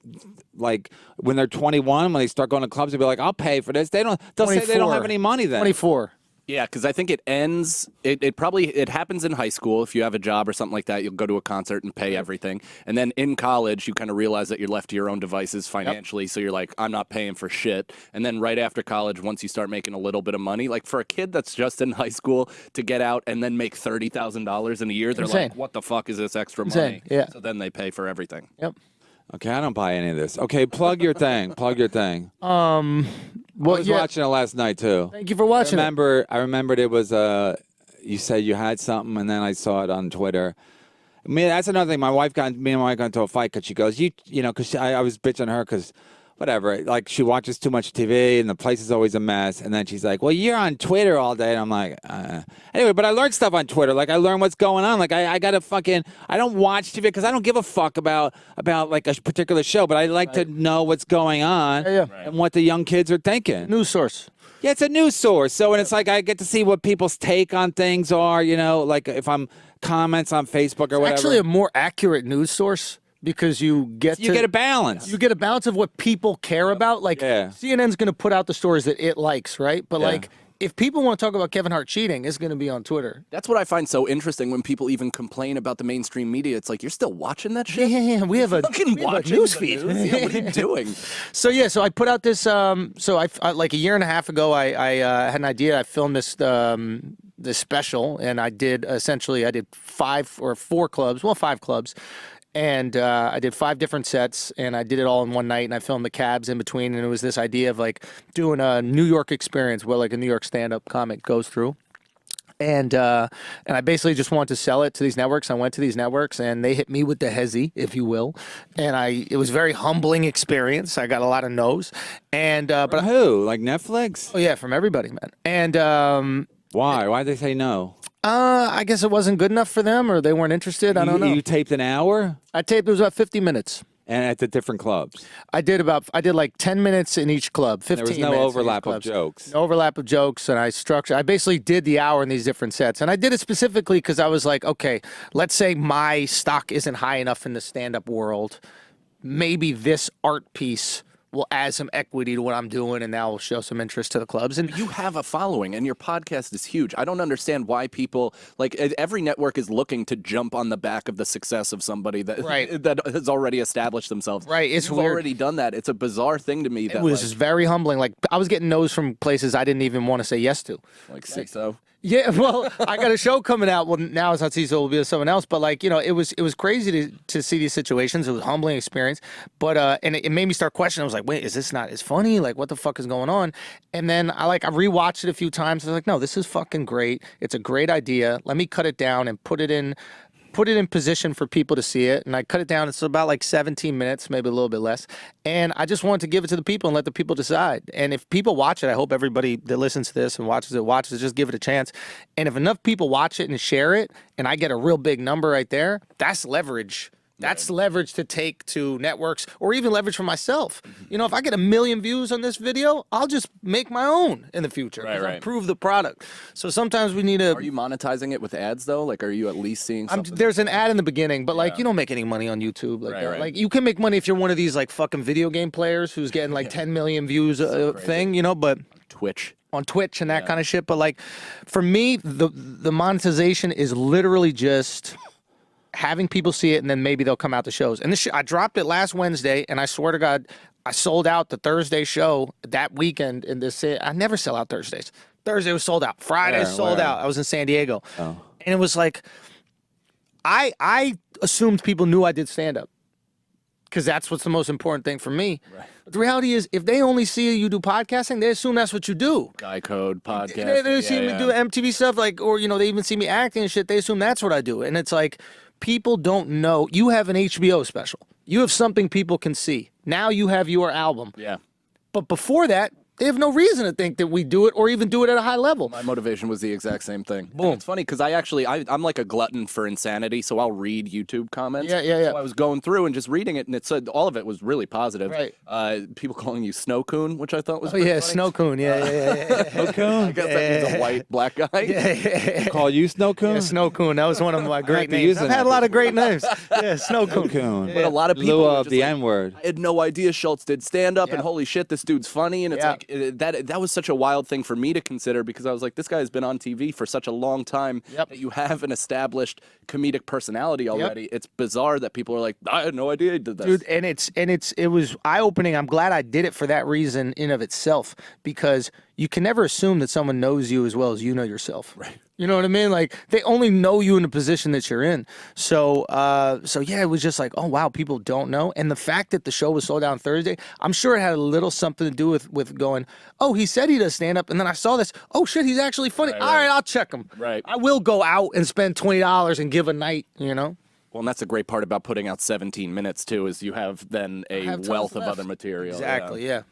like when they're 21, when they start going to clubs, they'll be like, "I'll pay for this." They'll say they don't have any money then. 24. Yeah, because I think it ends. It happens in high school. If you have a job or something like that, you'll go to a concert and pay everything. And then in college, you kind of realize that you're left to your own devices financially. So you're like, I'm not paying for shit. And then right after college, once you start making a little bit of money, like for a kid that's just in high school to get out and then make $30,000 in a year, they're like, what the fuck is this extra money? Yeah. So then they pay for everything. Yep. Okay, I don't buy any of this. Okay, plug your thing. Plug your thing. Well, I was watching it last night too. Thank you for watching. I remembered it was you said you had something, and then I saw it on Twitter. I mean, that's another thing. Me and my wife got into a fight because she goes, you know, because I was bitching her because whatever, like she watches too much TV and the place is always a mess. And then she's like, well, you're on Twitter all day. And I'm like, anyway, but I learned stuff on Twitter. Like I learned what's going on. Like I got to I don't watch TV because I don't give a fuck about like a particular show, but I like to know what's going on and what the young kids are thinking. News source. Yeah, it's a news source. So, and it's like I get to see what people's take on things are, you know, like if I'm comments on Facebook or whatever. Actually a more accurate news source. Because you get a balance. You get a balance of what people care about. Like CNN's going to put out the stories that it likes, right? But like, if people want to talk about Kevin Hart cheating, it's going to be on Twitter. That's what I find so interesting when people even complain about the mainstream media. It's like, you're still watching that shit? Yeah. We have a news feed. Yeah, what are you doing? So I put out this. So I like a year and a half ago, I had an idea. I filmed this special, and I did 5 clubs. And I did 5 different sets, and I did it all in one night, and I filmed the cabs in between, and it was this idea of like doing a New York experience where like a New York stand-up comic goes through. And I basically just wanted to sell it to these networks. I went to these networks, and they hit me with the hezzy, if you will. And it was a very humbling experience. I got a lot of no's. And but who? Like Netflix? Oh yeah, from everybody, man. And why? Why'd they say no? I guess it wasn't good enough for them, or they weren't interested. I don't know. You taped an hour? I taped, it was about 50 minutes. and at the different clubs. I did like 10 minutes in each club, 15 There was no minutes in overlap each of clubs. jokes. No overlap of jokes, and I basically did the hour in these different sets. And I did it specifically because I was like, okay, let's say my stock isn't high enough in the stand-up world. Maybe this art piece will add some equity to what I'm doing, and that will show some interest to the clubs. And You have a following, and your podcast is huge. I don't understand why people every network is looking to jump on the back of the success of somebody that Right. that has already established themselves. Right, it's You've weird. already done that. It's a bizarre thing to me. it was very humbling. Like, I was getting no's from places I didn't even want to say yes to. say so. Yeah, well, I got a show coming out. Well, now it's not Cecil, it'll be with someone else. But like, it was crazy to see these situations. It was a humbling experience. But and it made me start questioning. I was like, wait, is this not as funny? Like, what the fuck is going on? And then I rewatched it a few times. I was like, no, this is fucking great. It's a great idea. Let me cut it down and put it in position for people to see it. And I cut it down. It's about like 17 minutes, maybe a little bit less. And I just wanted to give it to the people and let the people decide. And if people watch it, I hope everybody that listens to this and watches it, just give it a chance. And if enough people watch it and share it, and I get a real big number right there, that's leverage. That's leverage to take to networks, or even leverage for myself. If I get 1 million views on this video, I'll just make my own in the future. Right, right. Improve the product. So sometimes we need to. Are you monetizing it with ads though? Like, are you at least seeing something? There's an ad in the beginning, but like, you don't make any money on YouTube like that. right. Like, you can make money if you're one of these like fucking video game players who's getting like 10 million views thing, but Twitch. on Twitch and that kind of shit. But like, for me, the monetization is literally just having people see it, and then maybe they'll come out to shows. And I dropped it last Wednesday, and I swear to God, I sold out the Thursday show that weekend. I never sell out Thursdays. Thursday was sold out. Friday sold out. I was in San Diego, and it was like, I assumed people knew I did stand up, because that's what's the most important thing for me. Right. But the reality is, if they only see you do podcasting, they assume that's what you do. Guy Code podcast. They see me do MTV stuff, like, or they even see me acting and shit. They assume that's what I do, and it's like, people don't know. You have an HBO special. You have something people can see. Now you have your album. Yeah. But before that, they have no reason to think that we do it or even do it at a high level. My motivation was the exact same thing. Boom. And it's funny because I'm like a glutton for insanity, so I'll read YouTube comments. Yeah. So I was going through and just reading it, and it said all of it was really positive. Right. People calling you Snow Coon, which I thought was Oh, yeah, funny. Snow Coon. Yeah. Snow Coon? I guess that means a white black guy. Call you Snow Coon? Yeah, Snow Coon. That was one of my great to names. use I've it had a now. lot of great names. Yeah, Snow Coon. Coon. But a lot of people Blew were up just the like, N-word. I had no idea Schulz did stand up, Yeah. and holy shit, this dude's funny. And it's Yeah. like that was such a wild thing for me to consider, because I was like, this guy has been on TV for such a long time that you have an established comedic personality already. It's bizarre that people are like, I had no idea he did this. Dude, and it was eye-opening. I'm glad I did it for that reason in of itself, because you can never assume that someone knows you as well as you know yourself. Right. You know what I mean? Like, they only know you in the position that you're in. So yeah, it was just like, oh wow, people don't know. And the fact that the show was sold out on Thursday, I'm sure it had a little something to do with going, oh, he said he does stand up, and then I saw this, oh shit, he's actually funny. All right, I'll check him. Right. I will go out and spend $20 and give a night, Well, and that's a great part about putting out 17 minutes too, is you have then a have tons wealth of left. other material. Exactly, yeah.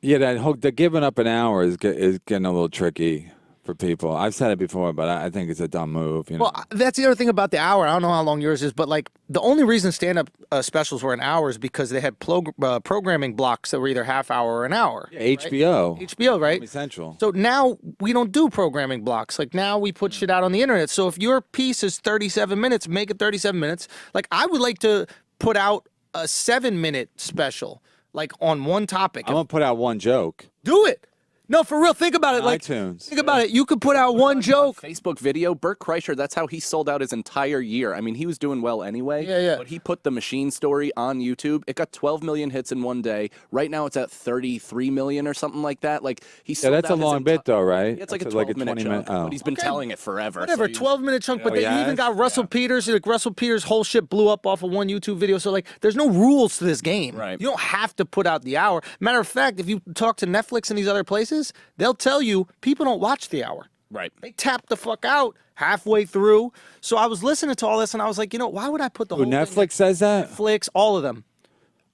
Yeah, the giving up an hour is getting a little tricky for people. I've said it before, but I think it's a dumb move. Well, that's the other thing about the hour. I don't know how long yours is, but like, the only reason stand-up specials were an hour is because they had programming blocks that were either half hour or an hour. Yeah, HBO. HBO, right? Comedy Central. So now we don't do programming blocks. Like, now we put shit out on the internet. So if your piece is 37 minutes, make it 37 minutes. Like, I would like to put out a 7-minute special, like, on one topic. I'm gonna put out one joke. Do it. No, for real. Think about it. Like, iTunes. think about it. You could put out one joke. Facebook video, Bert Kreischer, that's how he sold out his entire year. I mean, he was doing well anyway. Yeah. But he put the machine story on YouTube. It got 12 million hits in one day. Right now it's at 33 million or something like that. Like, he sold Yeah, that's a out his long bit though, right? Yeah, it's like a That's 12-minute chunk, Oh. but he's been telling it forever. Whatever, so 12-minute chunk, but they yeah, even got that's- Russell Peters. Like, Russell Peters' whole shit blew up off of one YouTube video. So, like, there's no rules to this game. Right. You don't have to put out the hour. Matter of fact, if you talk to Netflix and these other places, they'll tell you people don't watch the hour. Right. They tap the fuck out halfway through. So I was listening to all this, and I was like, why would I put the Who, whole thing- Netflix says that? Netflix, all of them.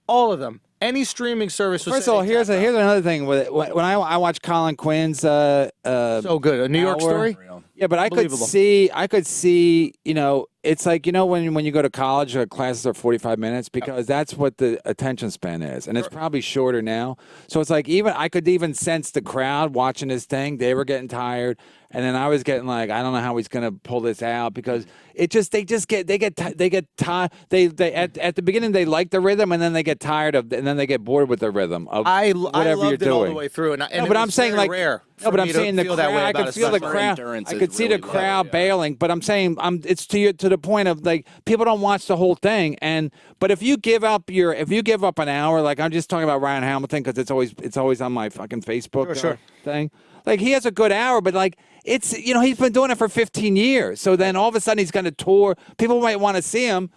All of them. Any streaming service. First of all, here's another thing with it. When I watch Colin Quinn's So good. A New York hour. Story? Yeah, but I could see, you know, it's like, you know, when you go to college, classes are 45 minutes because that's what the attention span is. And it's probably shorter now. So it's like I could even sense the crowd watching this thing. They were getting tired. And then I was getting like, I don't know how he's going to pull this out because they get tired. They at the beginning, they like the rhythm and then they get tired and then they get bored with the rhythm of I whatever loved you're it all doing. the way through. And No, but I'm saying like, rare. No, but I'm saying the feel crowd. that way I about could feel the special. crowd. Endurance I is could see really the crowd low, yeah. bailing. But I'm saying, it's to the point of like people don't watch the whole thing. But if you give up an hour, like I'm just talking about Ryan Hamilton because it's always on my fucking Facebook Sure. thing. Like he has a good hour, but like it's he's been doing it for 15 years. So then all of a sudden he's going to tour. People might want to see him.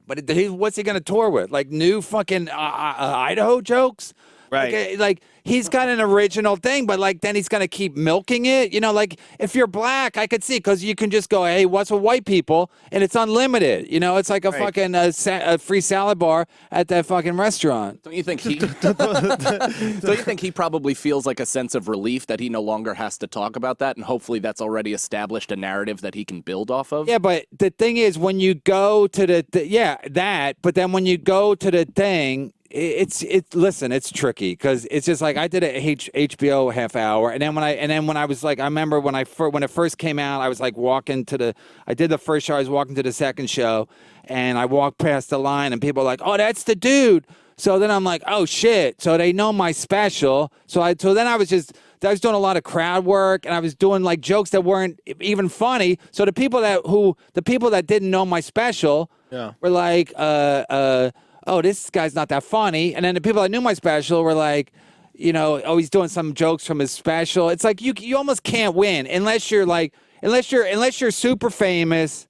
But what's he going to tour with? Like new fucking Idaho jokes? Right. Like he's got an original thing, but like then he's going to keep milking it. You know, like if you're black, I could see because you can just go, hey, what's with white people? And it's unlimited. You know, it's like a fucking a free salad bar at that fucking restaurant. Don't you think he probably feels like a sense of relief that he no longer has to talk about that, and hopefully that's already established a narrative that he can build off of? Yeah, but the thing is, when you go to but then when you go to the thing, listen, it's tricky because it's just like I did a HBO half hour, and then when I was like, I remember when it first came out, I was like I did the first show, I was walking to the second show, and I walked past the line, and people were like, oh, that's the dude. So then I'm like, oh shit. So they know my special. So then I was doing a lot of crowd work, and I was doing like jokes that weren't even funny. So the people that didn't know my special were like, oh, this guy's not that funny. And then the people that knew my special were like, oh, he's doing some jokes from his special. It's like you almost can't win unless you're super famous,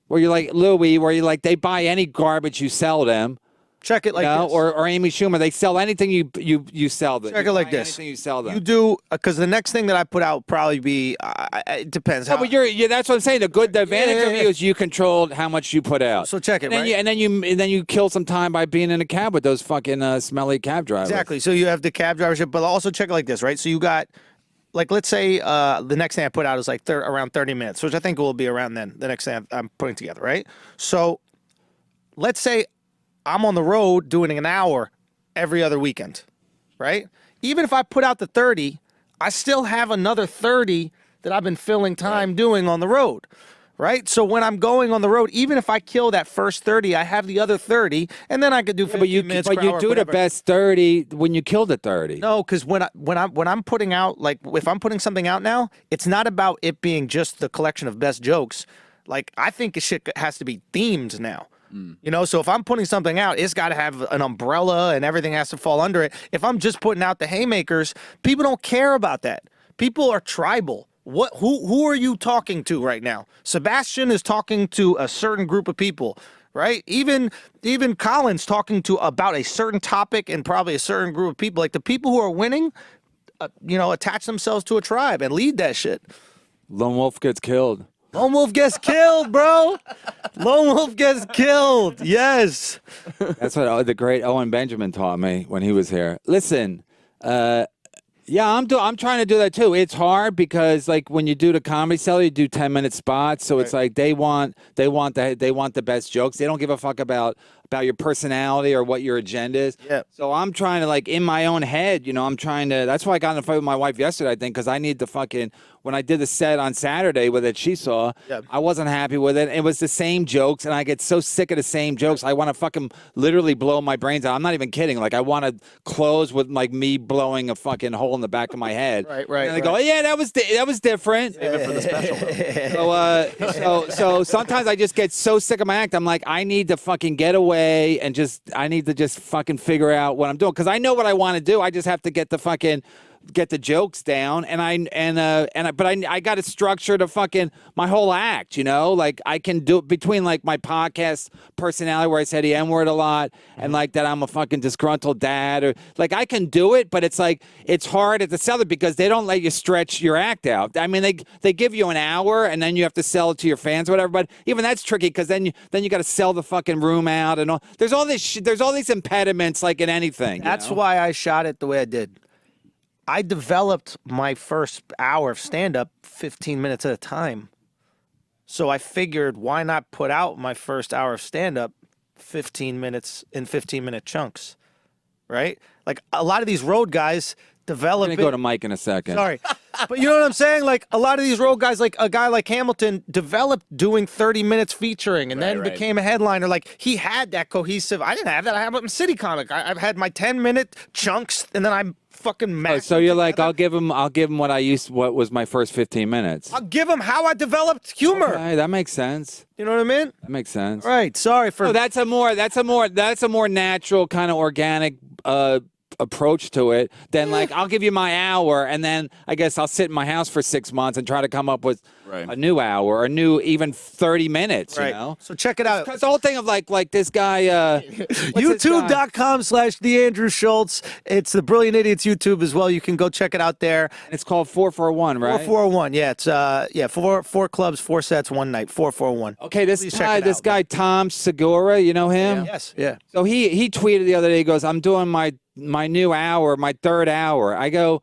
where you're like Louis, where you like they buy any garbage you sell them. Check it like this. Or Amy Schumer, they sell anything you sell them. Check it like this. Anything you sell them. You do because the next thing that I put out would probably be it depends. No, but that's what I'm saying. The advantage of you is you controlled how much you put out. So check it, right? And then you kill some time by being in a cab with those fucking smelly cab drivers. Exactly. So you have the cab drivership, but also check it like this, right? So you got, like, let's say the next thing I put out is like around 30 minutes, which I think will be around then. The next thing I'm putting together, right? So let's say I'm on the road doing an hour every other weekend, right? Even if I put out the 30, I still have another 30 that I've been filling time doing on the road, right? So when I'm going on the road, even if I kill that first 30, I have the other 30, and then I could do 15 minutes. But you do the best 30 when you kill the 30. No, because when I'm putting out, like, if I'm putting something out now, it's not about it being just the collection of best jokes. Like, I think shit has to be themed now. So if I'm putting something out, it's got to have an umbrella and everything has to fall under it. If I'm just putting out the haymakers, people don't care about that. People are tribal. Who are you talking to right now? Sebastian is talking to a certain group of people, right? Even Colin's talking to about a certain topic and probably a certain group of people. Like the people who are winning, attach themselves to a tribe and lead that shit. Lone Wolf gets killed. Lone Wolf gets killed, bro. Lone Wolf gets killed. Yes. That's what the great Owen Benjamin taught me when he was here. Listen, I'm trying to do that too. It's hard because like when you do the Comedy Cellar, you do 10-minute spots, so it's like they want the best jokes. They don't give a fuck about your personality or what your agenda is. Yeah. So I'm trying to, like, in my own head, I'm trying to. That's why I got in a fight with my wife yesterday, I think, because I need to fucking. When I did the set on Saturday with it, she saw. Yeah. I wasn't happy with it. It was the same jokes, and I get so sick of the same jokes. I want to fucking literally blow my brains out. I'm not even kidding. Like, I want to close with like me blowing a fucking hole in the back of my head. Right. And they go, yeah, that was different. Save it for the special. So sometimes I just get so sick of my act. I'm like, I need to fucking get away and I need to just fucking figure out what I'm doing because I know what I want to do. I just have to get the jokes down, but I got to structure my whole act, like I can do it between like my podcast personality where I say the N-word a lot and like that I'm a fucking disgruntled dad, or like I can do it, but it's like it's hard at the Cellar because they don't let you stretch your act out. I mean, they give you an hour and then you have to sell it to your fans or whatever, but even that's tricky because then you got to sell the fucking room out and all. There's all these impediments like in anything. That's why I shot it the way I did. I developed my first hour of stand-up 15 minutes at a time. So I figured, why not put out my first hour of stand-up 15 minutes in 15-minute chunks, right? Like a lot of these road guys develop. I'm gonna go to Mike in a second. Sorry. But you know what I'm saying? Like a lot of these road guys, like a guy like Hamilton, developed doing 30 minutes featuring and then became a headliner. Like he had that cohesive. I didn't have that. I have a city comic. I've had my 10-minute chunks and then I'm fucking mad. So you're like, I'll give him what was my first 15 minutes. I'll give him how I developed humor. Okay, that makes sense. You know what I mean? That makes sense. Right. Sorry for. No, that's a more natural kind of organic approach to it than like I'll give you my hour and then I guess I'll sit in my house for 6 months and try to come up with a new hour, a new even 30 minutes, you know? So check it out. Because the whole thing of like this guy YouTube.com/DeAndrew Schulz. It's the Brilliant Idiots YouTube as well. You can go check it out there. It's called 441, right? 441. Yeah, it's four clubs, 4 sets, 1 night. 441. Okay, this guy Tom Segura, you know him? Yes. Yeah. So he tweeted the other day, he goes, I'm doing my new hour, my third hour. I go,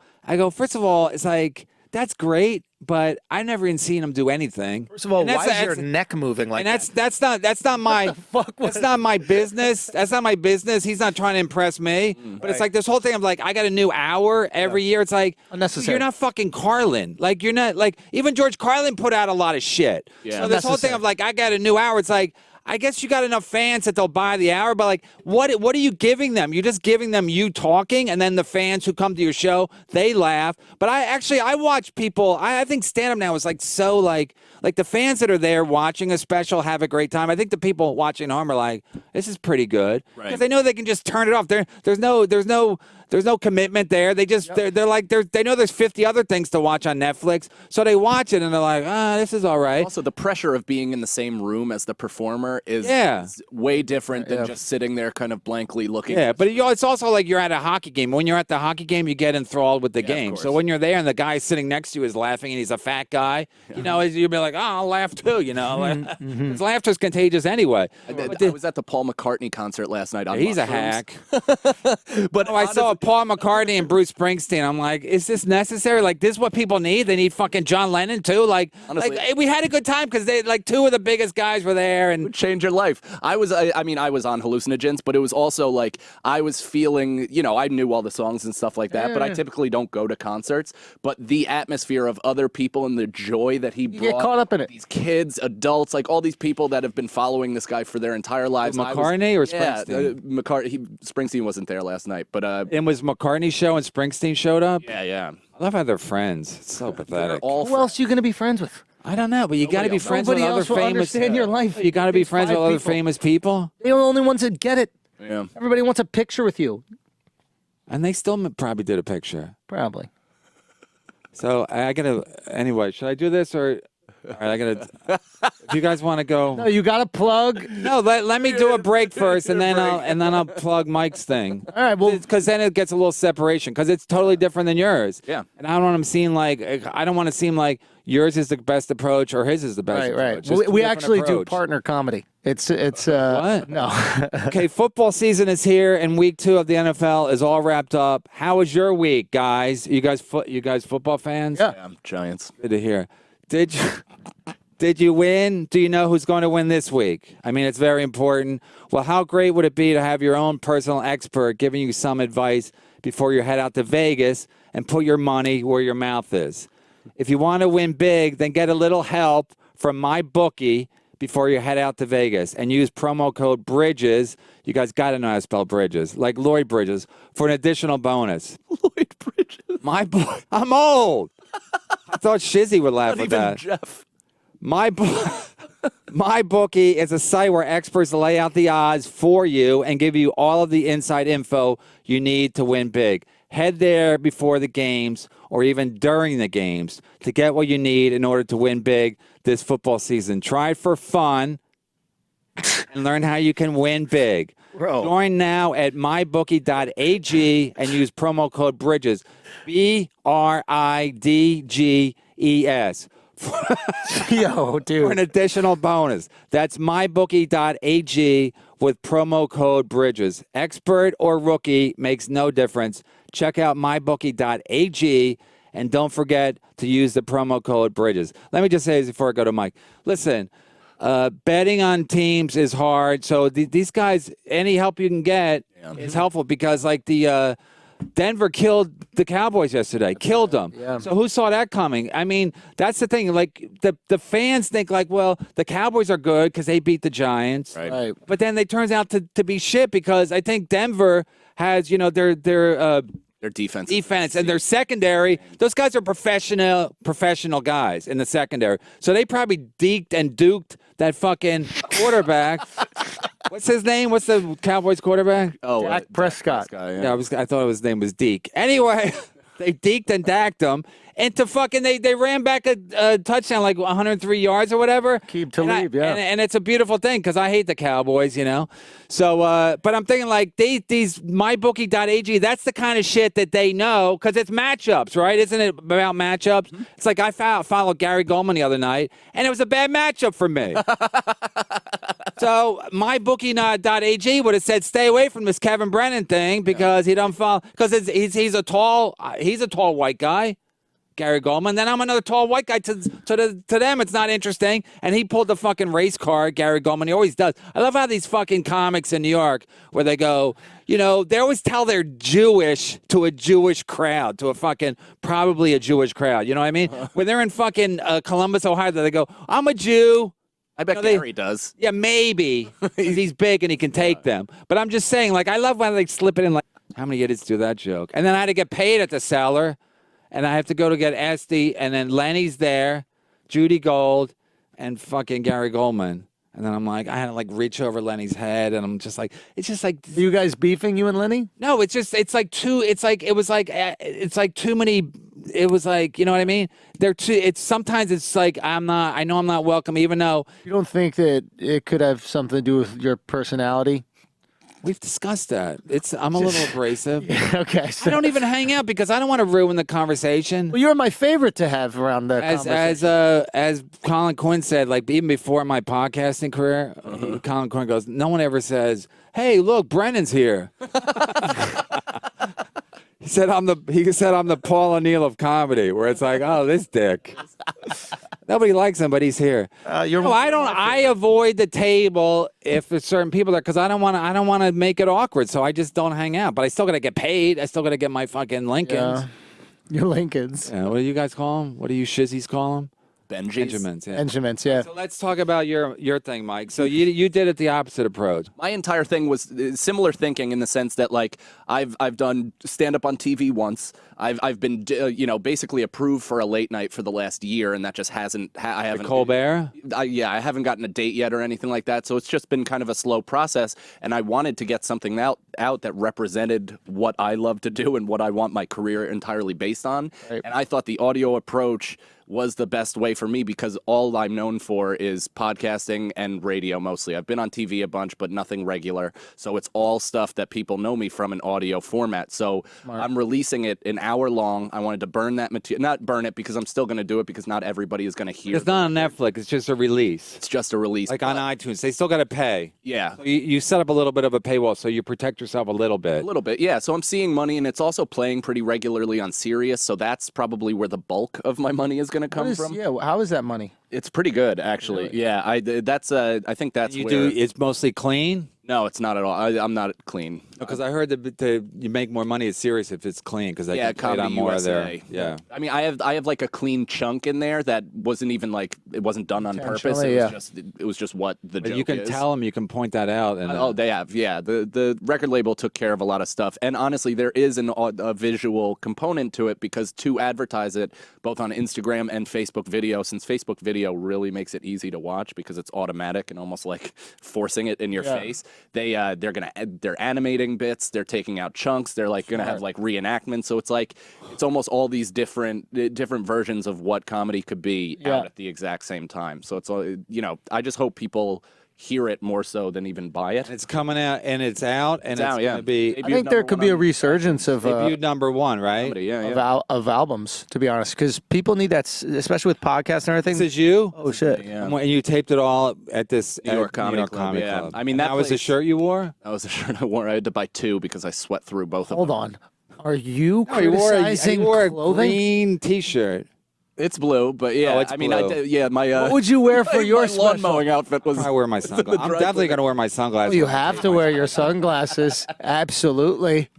first of all, it's like, that's great, but I've never even seen him do anything. First of all, why is your neck moving like that? That's not my that's not my business. That's not my business. He's not trying to impress me. But it's like this whole thing of like I got a new hour every year. It's like unnecessary. You're not fucking Carlin. Like you're not like even George Carlin put out a lot of shit. Yeah. So this whole thing of like I got a new hour. It's like I guess you got enough fans that they'll buy the hour, but like, what are you giving them? You're just giving them you talking, and then the fans who come to your show, they laugh. But I watch people. I think stand-up now is like so like the fans that are there watching a special have a great time. I think the people watching home are like, this is pretty good because they know they can just turn it off. There's no commitment there. They just they're like they know there's 50 other things to watch on Netflix, so they watch it and they're like, this is all right. Also, the pressure of being in the same room as the performer is way different than just sitting there kind of blankly looking. Yeah, but it's also like you're at a hockey game. When you're at the hockey game, you get enthralled with the game. So when you're there and the guy sitting next to you is laughing and he's a fat guy, you know, you'll be like, I'll laugh too. You know, laughter's contagious anyway. I was at the Paul McCartney concert last night. He's a hack. But I saw Paul McCartney and Bruce Springsteen. I'm like, is this necessary? Like, this is what people need? They need fucking John Lennon too. Like, honestly, we had a good time because they like two of the biggest guys were there and would change your life. I was on hallucinogens, but it was also like I was feeling, you know, I knew all the songs and stuff like that, but I typically don't go to concerts. But the atmosphere of other people and the joy that he brought, get caught up in it. These kids, adults, like all these people that have been following this guy for their entire lives. McCartney or Springsteen? Springsteen wasn't there last night, but it was McCartney's show and Springsteen showed up. Yeah. I love how they're friends. It's so pathetic. Who else are you going to be friends with? I don't know, but you got to be friends with other famous. Understand your life. You got to be friends with other famous people. They're the only ones that get it. Yeah. Everybody wants a picture with you. And they still probably did a picture. Probably. So I gotta. Anyway, should I do this or? All right, I gotta. If you guys want to go. No, you got to plug. No, let me do a break first, and then I'll plug Mike's thing. All right, well, because then it gets a little separation because it's totally different than yours. Yeah. And I don't want to seem like yours is the best approach or his is the best approach. Right. We actually do partner comedy. It's what? No. Okay, football season is here, and week 2 of the NFL is all wrapped up. How was your week, guys? You guys football fans? Yeah, Giants. Good to hear. Did you win? Do you know who's going to win this week? I mean, it's very important. Well, how great would it be to have your own personal expert giving you some advice before you head out to Vegas and put your money where your mouth is? If you want to win big, then get a little help from my bookie before you head out to Vegas and use promo code BRIDGES. You guys got to know how to spell Bridges, like Lloyd Bridges, for an additional bonus. Lloyd Bridges. I'm old. I thought Shizzy would laugh Not at even that. Jeff. My bookie is a site where experts lay out the odds for you and give you all of the inside info you need to win big. Head there before the games or even during the games to get what you need in order to win big this football season. Try it for fun and learn how you can win big. Bro. Join now at mybookie.ag and use promo code BRIDGES. BRIDGES. Yo, for dude. an additional bonus. That's mybookie.ag with promo code Bridges. Expert or rookie makes no difference. Check out mybookie.ag and don't forget to use the promo code Bridges. Let me just say this before I go to Mike. Listen, betting on teams is hard. So these guys, any help you can get is helpful because like the Denver killed the Cowboys yesterday, killed them. Yeah. So who saw that coming? I mean, that's the thing. Like the fans think like, well, the Cowboys are good because they beat the Giants. Right. But then it turns out to be shit because I think Denver has, their defense and their secondary. Those guys are professional guys in the secondary. So they probably deked and duked that fucking quarterback. What's his name? What's the Cowboys quarterback? Oh, Dak Prescott. Yeah, I thought his name was Deke. Anyway, they deked and dacked him. And to fucking, they ran back a touchdown like 103 yards or whatever. Keep to leave, yeah. And it's a beautiful thing because I hate the Cowboys, So, but I'm thinking like these mybookie.ag, that's the kind of shit that they know because it's matchups, right? Isn't it about matchups? Mm-hmm. It's like I followed Gary Goldman the other night, and it was a bad matchup for me. So mybookie.ag would have said, stay away from this Kevin Brennan thing because he don't follow because he's a tall white guy. Gary Goldman. Then I'm another tall white guy. To them, it's not interesting. And he pulled the fucking race card, Gary Goldman. He always does. I love how these fucking comics in New York, where they go, they always tell they're Jewish to a Jewish crowd, to a fucking probably a Jewish crowd. You know what I mean? When they're in fucking Columbus, Ohio, they go, I'm a Jew. I bet Gary does. Yeah, maybe. He's big and he can take them. But I'm just saying, like, I love when they slip it in. Like, how many idiots do that joke? And then I had to get paid at the cellar. And I have to go to get Esty, and then Lenny's there, Judy Gold, and fucking Gary Goldman. And then I'm like, I had to like reach over Lenny's head, and I'm just like, it's just like. Are you guys beefing, you and Lenny? No, it's like too many. It was like, you know what I mean? Sometimes it's like I know I'm not welcome, even though. You don't think that it could have something to do with your personality? We've discussed that. I'm a little abrasive. Okay. I don't even hang out because I don't want to ruin the conversation. Well, you're my favorite to have around the conversation. As Colin Quinn said, like even before my podcasting career, Colin Quinn goes, no one ever says, "Hey, look, Brennan's here." He said I'm the Paul O'Neill of comedy, where it's like, oh, this dick. Nobody likes him, but he's here. I avoid the table if there's certain people there because I don't want to make it awkward. So I just don't hang out. But I still got to get paid. I still got to get my fucking Lincolns. Yeah. Your Lincolns. Yeah, what do you guys call them? What do you shizzies call them? Benjamins. Yeah. Benjamins, yeah. So let's talk about your thing, Mike. So you did it the opposite approach. My entire thing was similar thinking in the sense that like I've done stand up on TV once. I've been basically approved for a late night for the last year, and that just hasn't. I haven't. Colbert. I haven't gotten a date yet or anything like that. So it's just been kind of a slow process, and I wanted to get something out that represented what I love to do and what I want my career entirely based on. Right. And I thought the audio approach was the best way for me because all I'm known for is podcasting and radio mostly. I've been on TV a bunch, but nothing regular. So it's all stuff that people know me from an audio format. So I'm releasing it an hour long. I wanted to burn that material, not burn it because I'm still going to do it because not everybody is going to hear it. It's not on Netflix. It's just a release. It's just a release. Like on iTunes. They still got to pay. Yeah. So you set up a little bit of a paywall so you protect yourself a little bit. A little bit, yeah. So I'm seeing money, and it's also playing pretty regularly on Sirius. So that's probably where the bulk of my money is going to come from. Yeah, how is that money? It's pretty good, actually. Really? Yeah, I think that's it's mostly clean? No, it's not at all. I'm not clean. Because I heard that you make more money at Sirius if it's clean because they can play it on more of their. Yeah. I mean, I have like a clean chunk in there that wasn't even like it wasn't done on purpose. It was just what the joke is. You can tell them. You can point that out. And they have. Yeah. The record label took care of a lot of stuff, and honestly, there is a visual component to it because to advertise it both on Instagram and Facebook video, since Facebook video really makes it easy to watch because it's automatic and almost like forcing it in your face. They're animating bits, they're taking out chunks, they're like gonna have like reenactments, so it's like it's almost all these different versions of what comedy could be out at the exact same time. So it's all I just hope people hear it more so than even buy it. It's coming out, and it's out, and it's yeah. going to be Debut I think there number could one be a on- resurgence of debuted #1, right? of albums, to be honest, because people need that, especially with podcasts and everything. This is you? Oh shit! Yeah. And you taped it all at this New York at Comedy Club, yeah. I mean, that was the place- shirt you wore? That was a shirt I wore. I had to buy 2 because I sweat through both of Hold them. on, are you No, you criticizing wore a clothing? green T-shirt. It's blue, but yeah. Oh, it's I mean, blue. my. What would you wear for your my lawn special? mowing outfit was. I wear my sunglasses. I'm dry definitely cleaner. going to wear my sunglasses. You have to wear your sunglasses. Absolutely.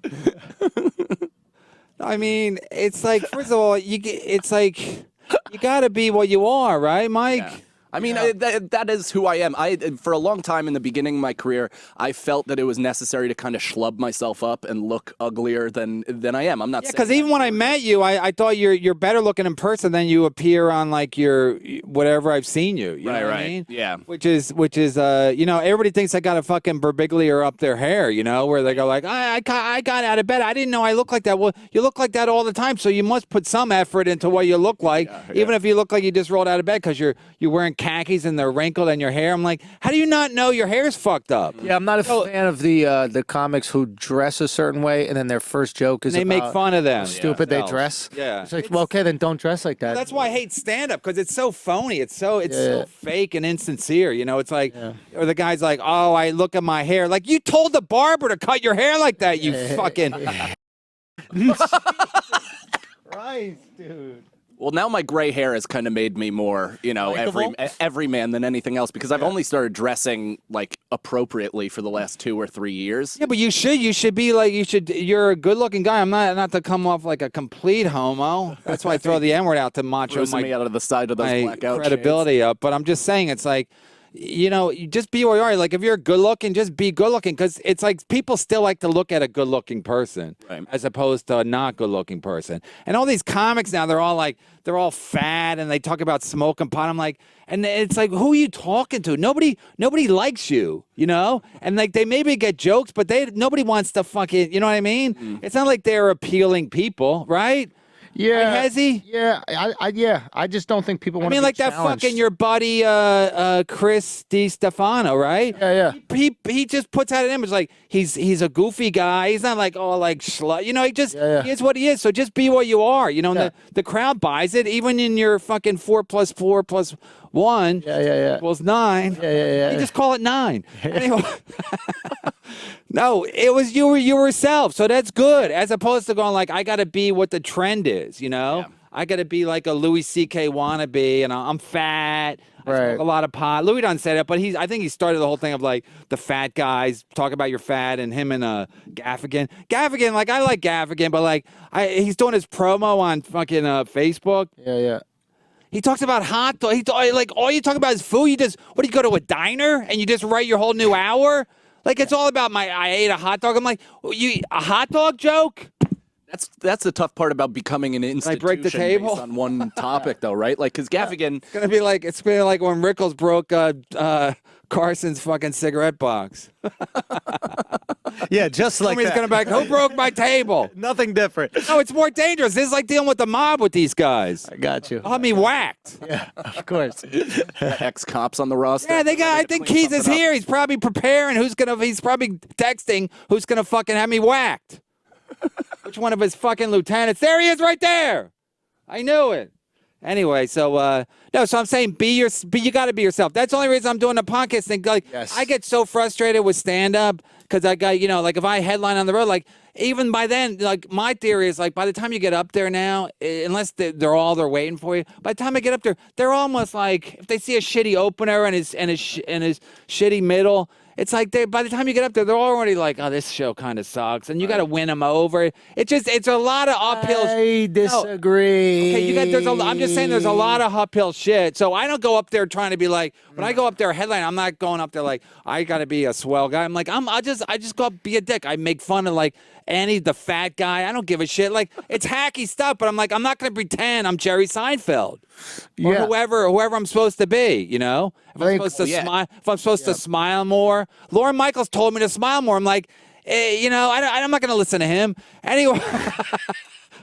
I mean, it's like, first of all, it's like you got to be what you are, right, Mike? Yeah. I mean, that is who I am. For a long time in the beginning of my career, I felt that it was necessary to kind of schlub myself up and look uglier than I am. I'm not Yeah, saying because even when I met you, I thought you're better looking in person than you appear on like your whatever I've seen you. You know what I mean? Yeah. Which is everybody thinks I got a fucking Berbiglier up their hair, where they go like, I got out of bed. I didn't know I looked like that. Well, you look like that all the time, so you must put some effort into what you look like, even if you look like you just rolled out of bed because you're wearing khakis and they're wrinkled in your hair. I'm like, how do you not know your hair's fucked up? Yeah, I'm not a fan of the comics who dress a certain way and then their first joke is They make about fun of them. how stupid they themselves. dress. Yeah. It's like, well, okay, then don't dress like that. That's why I hate stand-up, because it's so phony. It's so fake and insincere. It's like, or the guy's like, oh, I look at my hair. Like, you told the barber to cut your hair like that, you fucking... Christ, dude. Well, now my gray hair has kind of made me more, every man than anything else, because I've only started dressing like appropriately for the last 2 or 3 years. Yeah, but you should be like, you're a good-looking guy. I'm not to come off like a complete homo. That's why I throw the N-word out to macho Bruising me out of the side of those my blackout credibility up. But I'm just saying, it's like, you just be where you are. Like, if you're good looking, just be good looking, because it's like people still like to look at a good looking person as opposed to a not good looking person. And all these comics now, they're all fat and they talk about smoking pot. I'm like, and it's like, who are you talking to? Nobody likes you, And like, they maybe get jokes, but nobody wants to fucking, you know what I mean? It's not like they're appealing people, right? Yeah, Has he? Yeah, I just don't think people want. I mean, to be like that challenged. fucking your buddy Chris DiStefano, right? Yeah. He just puts out an image like he's a goofy guy. He's not like like slut. He just he is what he is. So just be what you are. And the crowd buys it, even in your fucking 4 + 4 + 1 equals 9. Yeah. You just call it 9. Anyway. No, it was you yourself. So that's good, as opposed to going like, I got to be what the trend is, I got to be like a Louis C.K. wannabe, and I'm fat. I smoke a lot of pot. Louis doesn't say that, but I think he started the whole thing of like the fat guys talk about your fat, and him and Gaffigan. Gaffigan, like, I like Gaffigan, but like he's doing his promo on fucking Facebook. Yeah. He talks about hot dog. Like, all you talk about is food. You go to a diner and you just write your whole new hour? Like, it's all about I ate a hot dog. I'm like, a hot dog joke? That's the tough part about becoming an institution. break the table? Based on one topic, though, right? Like, because Gaffigan. It's gonna be like when Rickles broke Carson's fucking cigarette box. Yeah, just like Somebody's that. gonna be like, who broke my table? Nothing different. No, it's more dangerous. This is like dealing with the mob with these guys. I got you. I'll have me whacked. Yeah, of course. Ex-cops on the roster. Yeah, I think Keith is here. He's probably preparing. He's probably texting who's gonna fucking have me whacked. Which one of his fucking lieutenants? There he is, right there. I knew it. Anyway, so so I'm saying you got to be yourself. That's the only reason I'm doing the podcast thing. Like, I get so frustrated with stand up because I got like, if I headline on the road, like, even by then, like, my theory is like, by the time you get up there now, unless they're waiting for you, by the time I get up there, they're almost like, if they see a shitty opener and his shitty middle, it's like by the time you get up there, they're already like, oh, this show kind of sucks, and you got to win them over. It's a lot of uphill. I disagree. No. Okay, I'm just saying there's a lot of uphill shit. So I don't go up there trying to be like, when I go up there headline, I'm not going up there like, I got to be a swell guy. I'm like, I just go up, be a dick. I make fun of like Annie, the fat guy. I don't give a shit. Like, it's hacky stuff, but I'm like, I'm not going to pretend I'm Jerry Seinfeld or whoever I'm supposed to be, If I'm supposed to smile, to smile more. Lauren Michaels told me to smile more. I'm like, You know, I'm not going to listen to him anyway.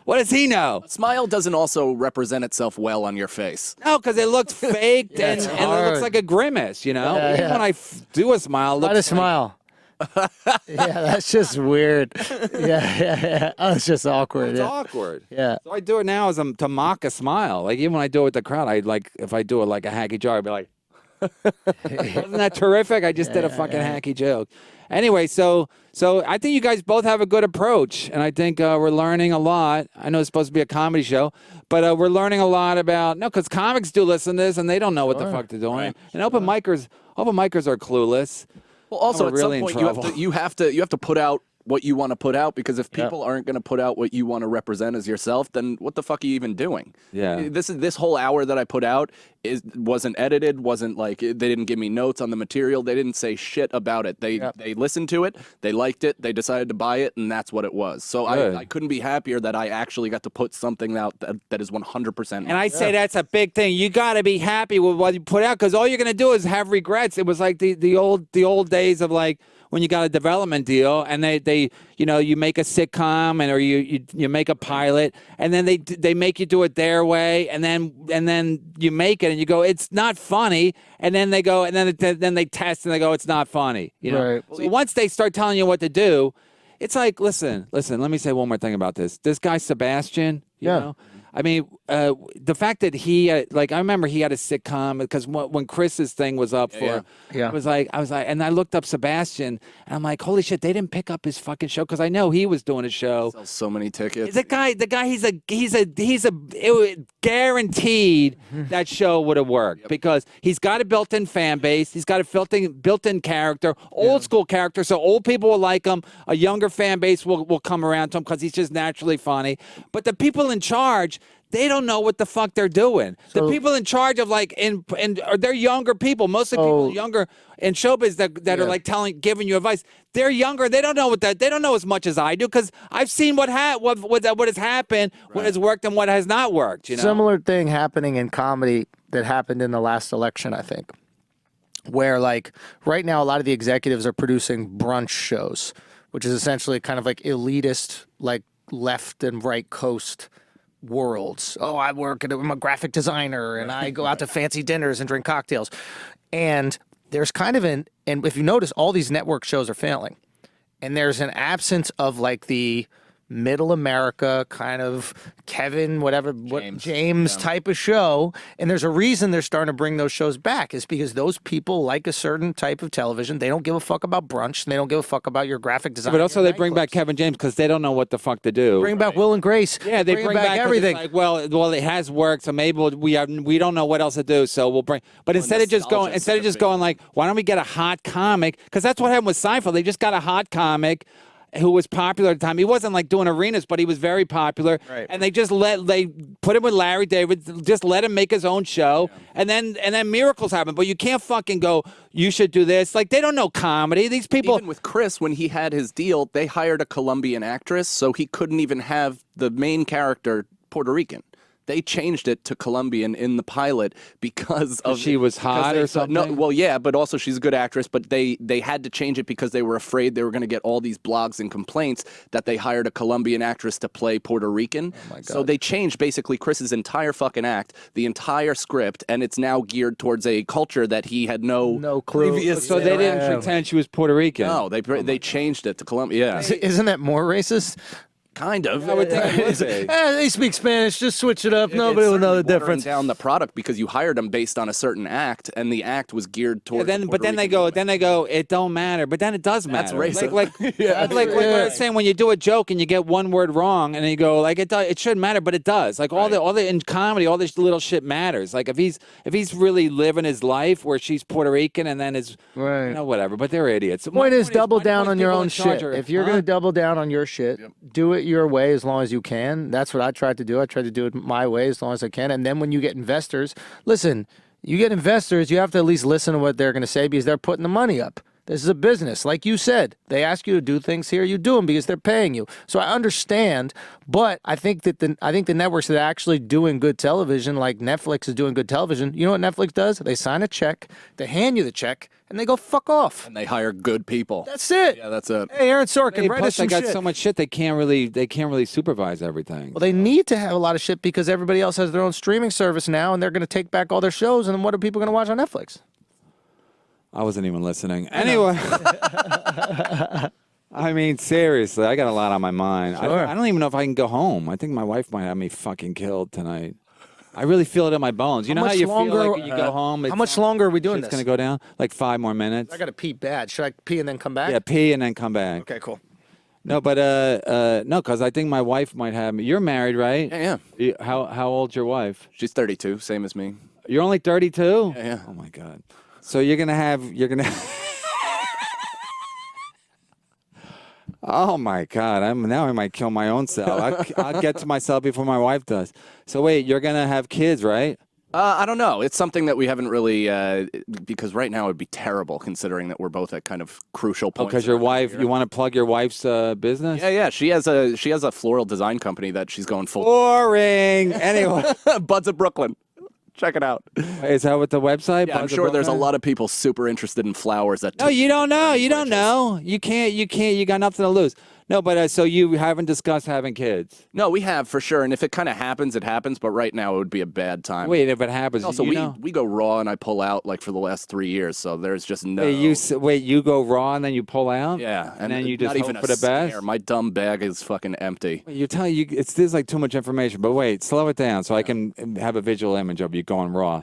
What does he know? A smile doesn't also represent itself well on your face. No, because it looks faked and it looks like a grimace. You know, even when I do a smile, it looks Not a smile. Yeah, that's just weird. Yeah. Oh, it's just awkward. It's awkward. Yeah. So I do it now to mock a smile. Like even when I do it with the crowd, if I do it like a hacky joke, I'd be like, wasn't that terrific? I just did a fucking hacky joke. Anyway, so I think you guys both have a good approach, and I think we're learning a lot. I know it's supposed to be a comedy show, but we're learning a lot about because comics do listen to this, and they don't know what the fuck they're doing. Right. And open micers are clueless. Well, also at really some point you have to put out what you want to put out, because if people aren't going to put out what you want to represent as yourself, then what the fuck are you even doing? Yeah. This whole hour that I put out wasn't edited, wasn't like they didn't give me notes on the material, they didn't say shit about it. They listened to it, they liked it, they decided to buy it, and that's what it was. So I couldn't be happier that I actually got to put something out that is 100%. And I say that's a big thing. You got to be happy with what you put out, because all you're going to do is have regrets. It was like the old days of like when you got a development deal and they you make a sitcom or you make a pilot, and then they make you do it their way, and then you make it and you go, it's not funny, and then they go and then they test and they go, it's not funny. You know. Right. So once they start telling you what to do, it's like, listen. Let me say one more thing about this. This guy Sebastian, you know. I mean, the fact that he I remember he had a sitcom, because when Chris's thing was up I was like, and I looked up Sebastian, and I'm like, holy shit, they didn't pick up his fucking show, because I know he was doing a show. Sells so many tickets. The guy, guaranteed that show would have worked, because he's got a built-in fan base, he's got a built-in character, old school character, so old people will like him, a younger fan base will come around to him because he's just naturally funny. But the people in charge, they don't know what the fuck they're doing. The people in charge of they're younger people. Most of the people younger in showbiz that are giving you advice. They're younger. They don't know they don't know as much as I do, because I've seen what has happened, what has worked and what has not worked. You know, similar thing happening in comedy that happened in the last election, I think, where like right now a lot of the executives are producing brunch shows, which is essentially kind of like elitist, like left and right coast worlds. Oh, I'm a graphic designer and I go out to fancy dinners and drink cocktails. And there's kind of and if you notice, all these network shows are failing. And there's an absence of like the middle America kind of Kevin, James type of show. And there's a reason they're starting to bring those shows back, is because those people like a certain type of television. They don't give a fuck about brunch, and they don't give a fuck about your graphic design. But also they bring back Kevin James because they don't know what the fuck to do. Bring back Will and Grace. Yeah, they bring back everything. Like, well, it has worked, so maybe we don't know what else to do, so we'll bring. But instead of just going like, why don't we get a hot comic? Because that's what happened with Seinfeld. They just got a hot comic who was popular at the time. He wasn't like doing arenas, but he was very popular. Right. And they put him with Larry David, just let him make his own show, and then miracles happen. But you can't fucking go, you should do this. Like, they don't know comedy. These people. Even with Chris, when he had his deal, they hired a Colombian actress, so he couldn't even have the main character Puerto Rican. They changed it to Colombian in the pilot because she was hot or something. No, well, yeah, but also she's a good actress. But they had to change it because they were afraid they were going to get all these blogs and complaints that they hired a Colombian actress to play Puerto Rican. Oh my God. So they changed basically Chris's entire fucking act, the entire script, and it's now geared towards a culture that he had no clue. Previous. So they didn't pretend she was Puerto Rican. No, they changed it to Colombia. Yeah. Isn't that more racist? Kind of. I would think it would be. They speak Spanish. Just switch it up. Nobody will know the difference. Down the product because you hired them based on a certain act, and the act was geared towards. Then they go, it don't matter. But then it does matter. That's racist. Like what I was saying, when you do a joke and you get one word wrong, and then you go like it shouldn't matter, but it does. Like all the in comedy, all this little shit matters. Like if he's really living his life where she's Puerto Rican and then is whatever. But they're idiots. The point is double down on your own shit. If you're going to double down on your shit, do it your way as long as you can. That's what I tried to do. I tried to do it my way as long as I can. And then when you get investors, listen, you get investors, you have to at least listen to what they're going to say because they're putting the money up. This is a business. Like you said, they ask you to do things here, you do them because they're paying you. So I understand, but I think that the networks that are actually doing good television, like Netflix is doing good television, you know what Netflix does? They sign a check, they hand you the check, and they go fuck off. And they hire good people. That's it. Yeah, that's it. Hey, Aaron Sorkin, write us Plus, some they got shit. so much shit they can't really supervise everything. Well, they need to have a lot of shit because everybody else has their own streaming service now, and they're going to take back all their shows, and then what are people going to watch on Netflix? I wasn't even listening. Anyway. I mean, seriously, I got a lot on my mind. Sure. I don't even know if I can go home. I think my wife might have me fucking killed tonight. I really feel it in my bones. You know how you feel like when you go home? How much longer are we doing It's this? going to go down? Like 5 more minutes. I got to pee bad. Should I pee and then come back? Yeah, pee and then come back. Okay, cool. No, but no, because I think my wife might have me. You're married, right? Yeah. How old's your wife? She's 32, same as me. You're only 32? Yeah. Oh my God. So you're gonna. Oh my God! Now I might kill my own self. I'll get to myself before my wife does. So wait, you're gonna have kids, right? I don't know. It's something that we haven't really, because right now it would be terrible considering that we're both at kind of crucial points. Because your wife, you want to plug your wife's business? Yeah. She has a floral design company that she's going full. Boring. Anyway, Buds of Brooklyn. Check it out. Is that what the website? Yeah, I'm sure there's a lot of people super interested in flowers. That No, you don't know. You don't know. You can't. You got nothing to lose. No, but so you haven't discussed having kids? No, we have for sure. And if it kind of happens, it happens. But right now, it would be a bad time. Wait, if it happens, Also, you know? we go raw, and I pull out like for the last 3 years. So there's just no. Wait, you go raw and then you pull out? Yeah, and then you just not even hope for the best. scare. My dumb bag is fucking empty. You're telling you there's like too much information. But wait, slow it down so I can have a visual image of you going raw.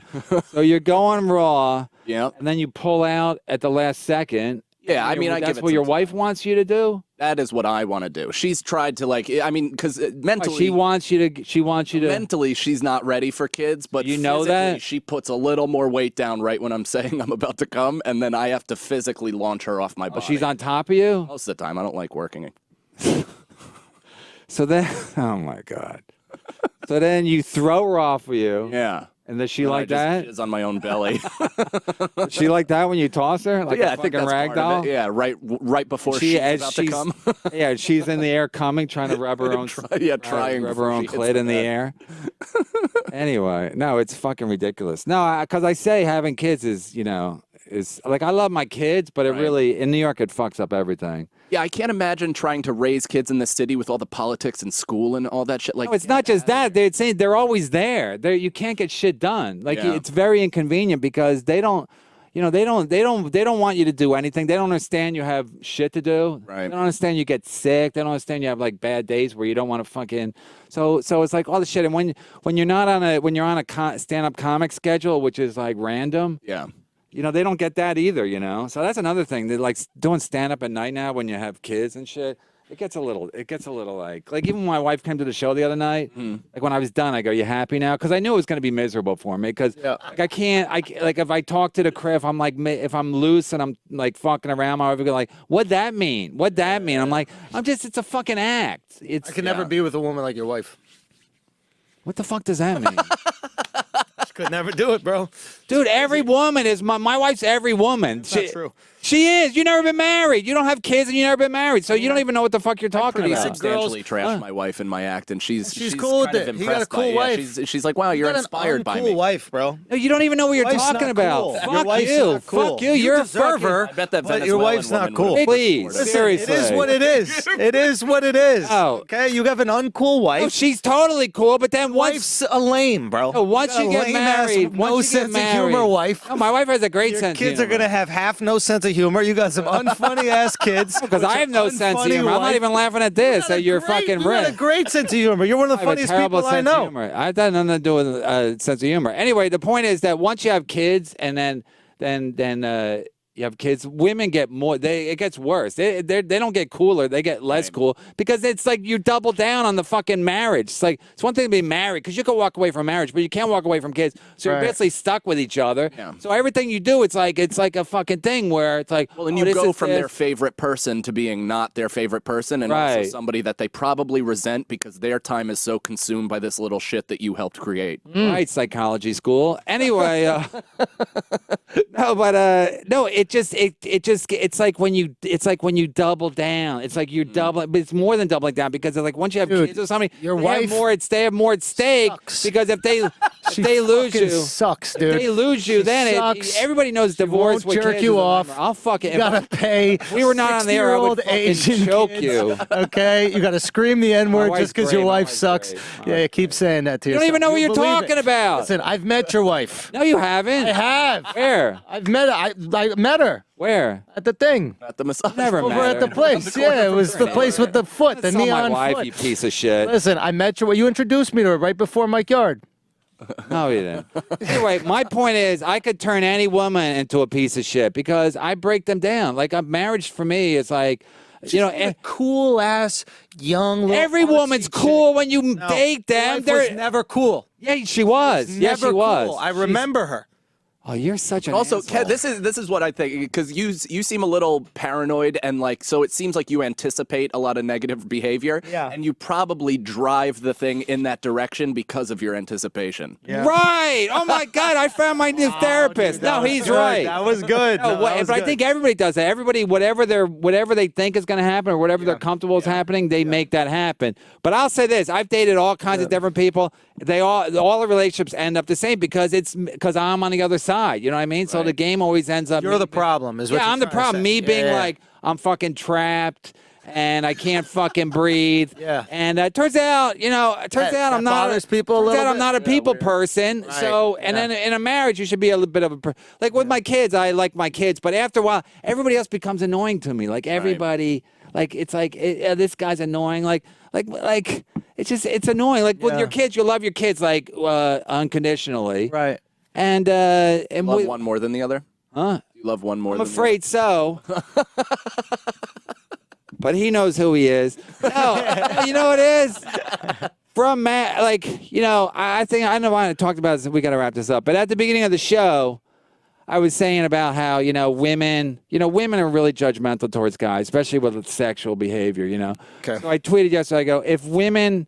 So you're going raw. Yeah. And then you pull out at the last second. Yeah, I mean, I give that's it what some your time. wife wants you to do. That is what I want to do. She's tried to because mentally She wants you to. mentally she's not ready for kids, but You know physically, that? she puts a little more weight down right when I'm saying I'm about to come, and then I have to physically launch her off my body. She's on top of you. Most of the time. I don't like working. So then, oh my God. So then you throw her off of you. Yeah. And does she And like that? Is on my own belly. She like that when you toss her? Like yeah, a I think fucking that's rag part of doll? it. Yeah, right before she's about to come. Yeah, she's in the air coming, trying to rub her own trying rub before her own she hits clit the in the bed. air. Anyway, no, it's fucking ridiculous. No, because I say having kids is like I love my kids, but it really in New York it fucks up everything. Yeah, I can't imagine trying to raise kids in the city with all the politics in school and all that shit. Like, No, it's not just that. They're saying they're always there. You can't get shit done. Like Yeah. it's very inconvenient because they don't want you to do anything. They don't understand you have shit to do. Right. They don't understand you get sick. They don't understand you have like bad days where you don't want to fucking. So it's like all the shit. And when you're on a stand-up comic schedule, which is like random. yeah. They don't get that either, So that's another thing. They're like doing stand up at night now when you have kids and shit. It gets a little like even when my wife came to the show the other night, like when I was done, I go, "You happy now?" Because I knew it was going to be miserable for me. Because like, I can't, like if I talk to the crowd, if I'm like, if I'm loose and I'm like fucking around, my wife will go like, "What'd that mean? What'd that mean?" I'm like, it's a fucking act. I can never be with a woman like your wife. What the fuck does that mean? Could never do it, bro. Dude, every woman is my wife's every woman. That's not true. She is. You never been married. You don't have kids and you never been married. So you don't even know what the fuck you're talking Pretty about. substantially trash my wife in my act, and she's cool with kind of it. He got a impressed by cool it. wife. Yeah, she's like, wow, you're inspired by me. Cool wife, bro. No, you don't even know what you're Wife's talking not about. cool. Your Fuck wife's you. not cool. Fuck you. You You're deserve her. I bet that But your Venezuelan wife's not woman cool. would Please, support us. seriously. It is what it is. It is what it is. Oh. Okay, you have an uncool wife. Oh, she's totally cool, but then once Wife's a lame, bro. once got you a get lame-ass, married, no once you get sense married, of humor wife. Oh, my wife has a great Your sense kids of are humor. gonna have half no sense of humor. You got some unfunny ass kids. Because I have no sense of humor. I'm not even laughing at this. You're fucking You got a rich. great sense of humor. You're one of the I have a funniest terrible people I sense of know. humor. I got nothing to do with sense of humor. Anyway, the point is that once you have kids and then you have kids, women get more. It gets worse. They don't get cooler. They get less cool because it's like you double down on the fucking marriage. It's like it's one thing to be married because you can walk away from marriage, but you can't walk away from kids. So you're Right. basically stuck with each other. Yeah. So everything you do, it's like a fucking thing where it's like, Well, and oh, you this go is from this. their favorite person to being not their favorite person, and also Right. somebody that they probably resent because their time is so consumed by this little shit that you helped create. Right, psychology school. Anyway, no, but no, it's like when you double down. It's like you're doubling, but it's more than doubling down because it's like once you have Dude, kids or something, your they wife have more at stake sucks. because if they lose fucking you, sucks, dude. if they lose you, She then sucks. everybody knows divorce Won't with jerk kids you is a off. nightmare. I'll fucking You gotta pay. we were not on the air, I would 60-year-old fucking Asian choke kids, you. Okay, you gotta scream the N-word wife's just because great. your My wife wife's sucks. great. Yeah, keep saying that to You yourself. don't even know what you're believe talking it. about. Listen, I've met your wife. No, you haven't. I have. Where? I've met her. I met her Where? at the thing. At the massage. Never Over met at the her. place. Yeah, it was the place with the foot, the That's not neon my wife, foot. you piece of shit. Listen, I met you. You introduced me to her right before Mike Yard. No, you didn't. Anyway, my point is, I could turn any woman into a piece of shit because I break them down. Like a marriage for me is like, you know, Cool ass young. Little every artsy woman's chick. cool when you No, date your them. wife They're was never cool. yeah, she was. Yeah, Never she was. cool. I remember her. Oh, you're such an Also, asshole. this is what I think because you seem a little paranoid and like so it seems like you anticipate a lot of negative behavior Yeah. and you probably drive the thing in that direction because of your anticipation. Yeah. Right. Oh my God, I found my new therapist. Dude, that No, was he's good. right. That was good. No, No, that was but I good. think everybody does that. Everybody, whatever they think is going to happen or whatever they're comfortable is happening, they make that happen. But I'll say this: I've dated all kinds of different people. They all the relationships end up the same because I'm on the other side. You know what I mean? So the game always ends up. You're the problem. Is what Yeah, you're I'm the trying to problem. say. Me being Yeah. like I'm fucking trapped. And I can't fucking breathe. Yeah. And it turns out, I'm that not. bothers people a turns little out I'm bit. not a people person. Right. So, and then in a marriage, you should be a little bit of a like with my kids. I like my kids, but after a while, everybody else becomes annoying to me. Like everybody, like it's like this guy's annoying. Like it's annoying. Like with Yeah. your kids, you love your kids like unconditionally, Right. and Love one more than the other? huh? You love one more I'm than afraid so. But he knows who he is. No, you know what it is? From Matt, I think I know I talked about this. We got to wrap this up. But at the beginning of the show, I was saying about how women are really judgmental towards guys, especially with sexual behavior. Okay. So I tweeted yesterday. I go, if women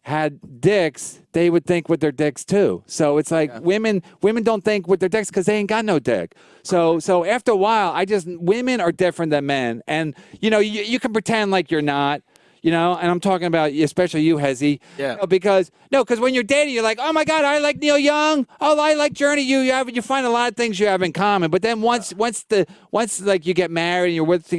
had dicks, they would think with their dicks too. So it's like women don't think with their dicks because they ain't got no dick. So after a while, women are different than men, and you can pretend like you're not. And I'm talking about especially you, Hezzy. Yeah. Because when you're dating, you're like, oh my God, I like Neil Young. Oh, I like Journey. You find a lot of things you have in common. But then once like you get married and you're with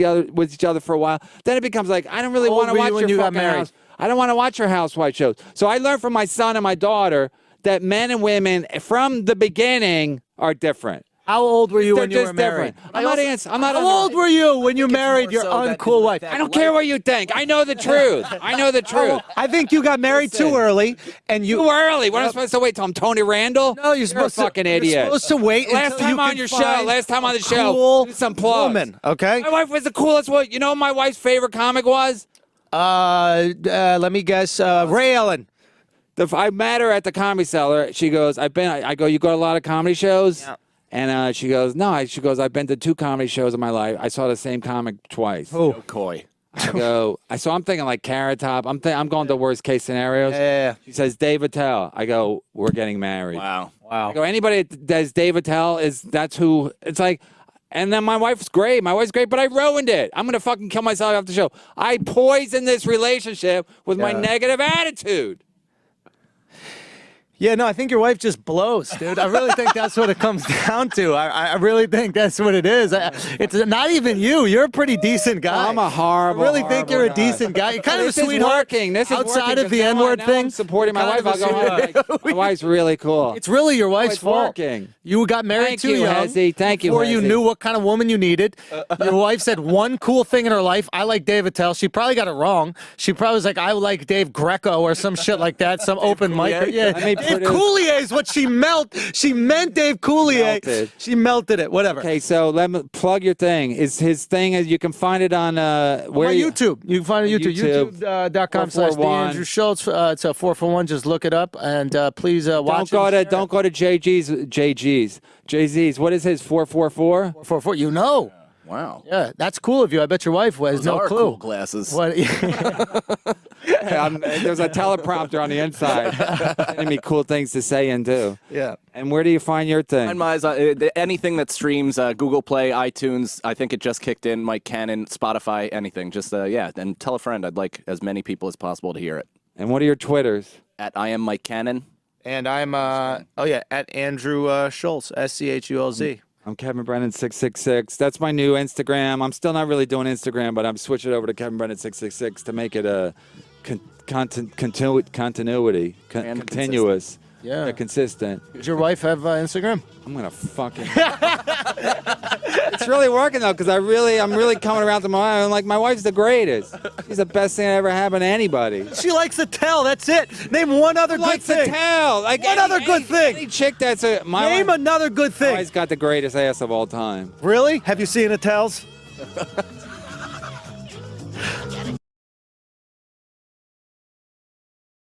each other for a while, then it becomes like I don't really How want to old were watch you when your you got fucking married? house. I don't want to watch your housewife shows. So I learned from my son and my daughter that men and women from the beginning are different. How old were you when you They're were just married? different. I'm not. How old were you when you married your more so that- uncool wife? I don't care what you think. I know the truth. I know the truth. I think you got married too early, and you. Too early. What am I supposed to wait till I'm Tony Randall? No, you're a supposed to. fucking You're idiot. supposed to wait Last until time you on can your show. find Last time on the a show. cool Do some plugs. woman. Okay. My wife was the coolest one. You know what my wife's favorite comic was? Let me guess. Ray Allen. I met her at the Comedy Cellar. She goes, I go, you go to a lot of comedy shows? Yeah. And she goes, no. She goes, I've been to 2 comedy shows in my life. I saw the same comic twice. Oh. Coy. I go, so I'm thinking like Carrot Top. I'm going to worst case scenarios. Yeah. She says, Dave Attell. I go, we're getting married. Wow. I go, anybody that does Dave Attell that's who, it's like, and then my wife's great. My wife's great, but I ruined it. I'm going to fucking kill myself after the show. I poisoned this relationship with my negative attitude. Yeah, no, I think your wife just blows, dude. I really think that's what it comes down to. I really think that's what it is. It's not even you. You're a pretty decent guy. I'm a horrible, I really think horrible you're a guy. decent guy. You're kind of a This is sweetheart. working. This is outside working, of the 'cause now N-word I'm thing. supporting my you're wife. kind I'll of go a home. sweetheart. My wife's really cool. It's really your wife's it's fault. working. You got married Thank too you, young. Hezzy. Thank you, Before you Hezzy. knew what kind of woman you needed. Your wife said one cool thing in her life. I like Dave Attell. She probably got it wrong. She probably was like, I like Dave Greco or some shit like that. Some open mic. Coulier? Yeah, Let me Dave produce- Coulier is what she meant. She meant Dave Coulier. Melted. She melted it. Whatever. Okay, so let me plug your thing. His thing is you can find it on where On YouTube. You can find it on YouTube. YouTube. YouTube.com/The 441. Andrew Schulz. It's a 441. Just look it up and please watch Don't go to JG's. Jay-Z's. What is his 444? 444. You know. Wow. Yeah, that's cool of you. I bet your wife has Those no are clue. cool glasses. What? There's a teleprompter on the inside telling me cool things to say and do. Yeah. And where do you find your thing? Find mine, anything that streams, Google Play, iTunes. I think it just kicked in. Mike Cannon, Spotify, anything. Just and tell a friend. I'd like as many people as possible to hear it. And what are your Twitters? At I am Mike Cannon. And I'm at Andrew Schulz, SCHULZ. I'm Kevin Brennan 666. That's my new Instagram. I'm still not really doing Instagram, but I'm switching over to Kevin Brennan 666 to make it a continuity, continuous, Yeah. consistent. Does your wife have Instagram? I'm gonna fucking. It's really working though, because I'm really coming around to my own. Like my wife's the greatest. She's the best thing that ever happened to anybody. She likes to tell. That's it. Name one other good Likes to thing. tell. Like One other good thing. Any chick that's my Name wife, another good my thing. wife's got the greatest ass of all time. Really? Have you seen it, Tells?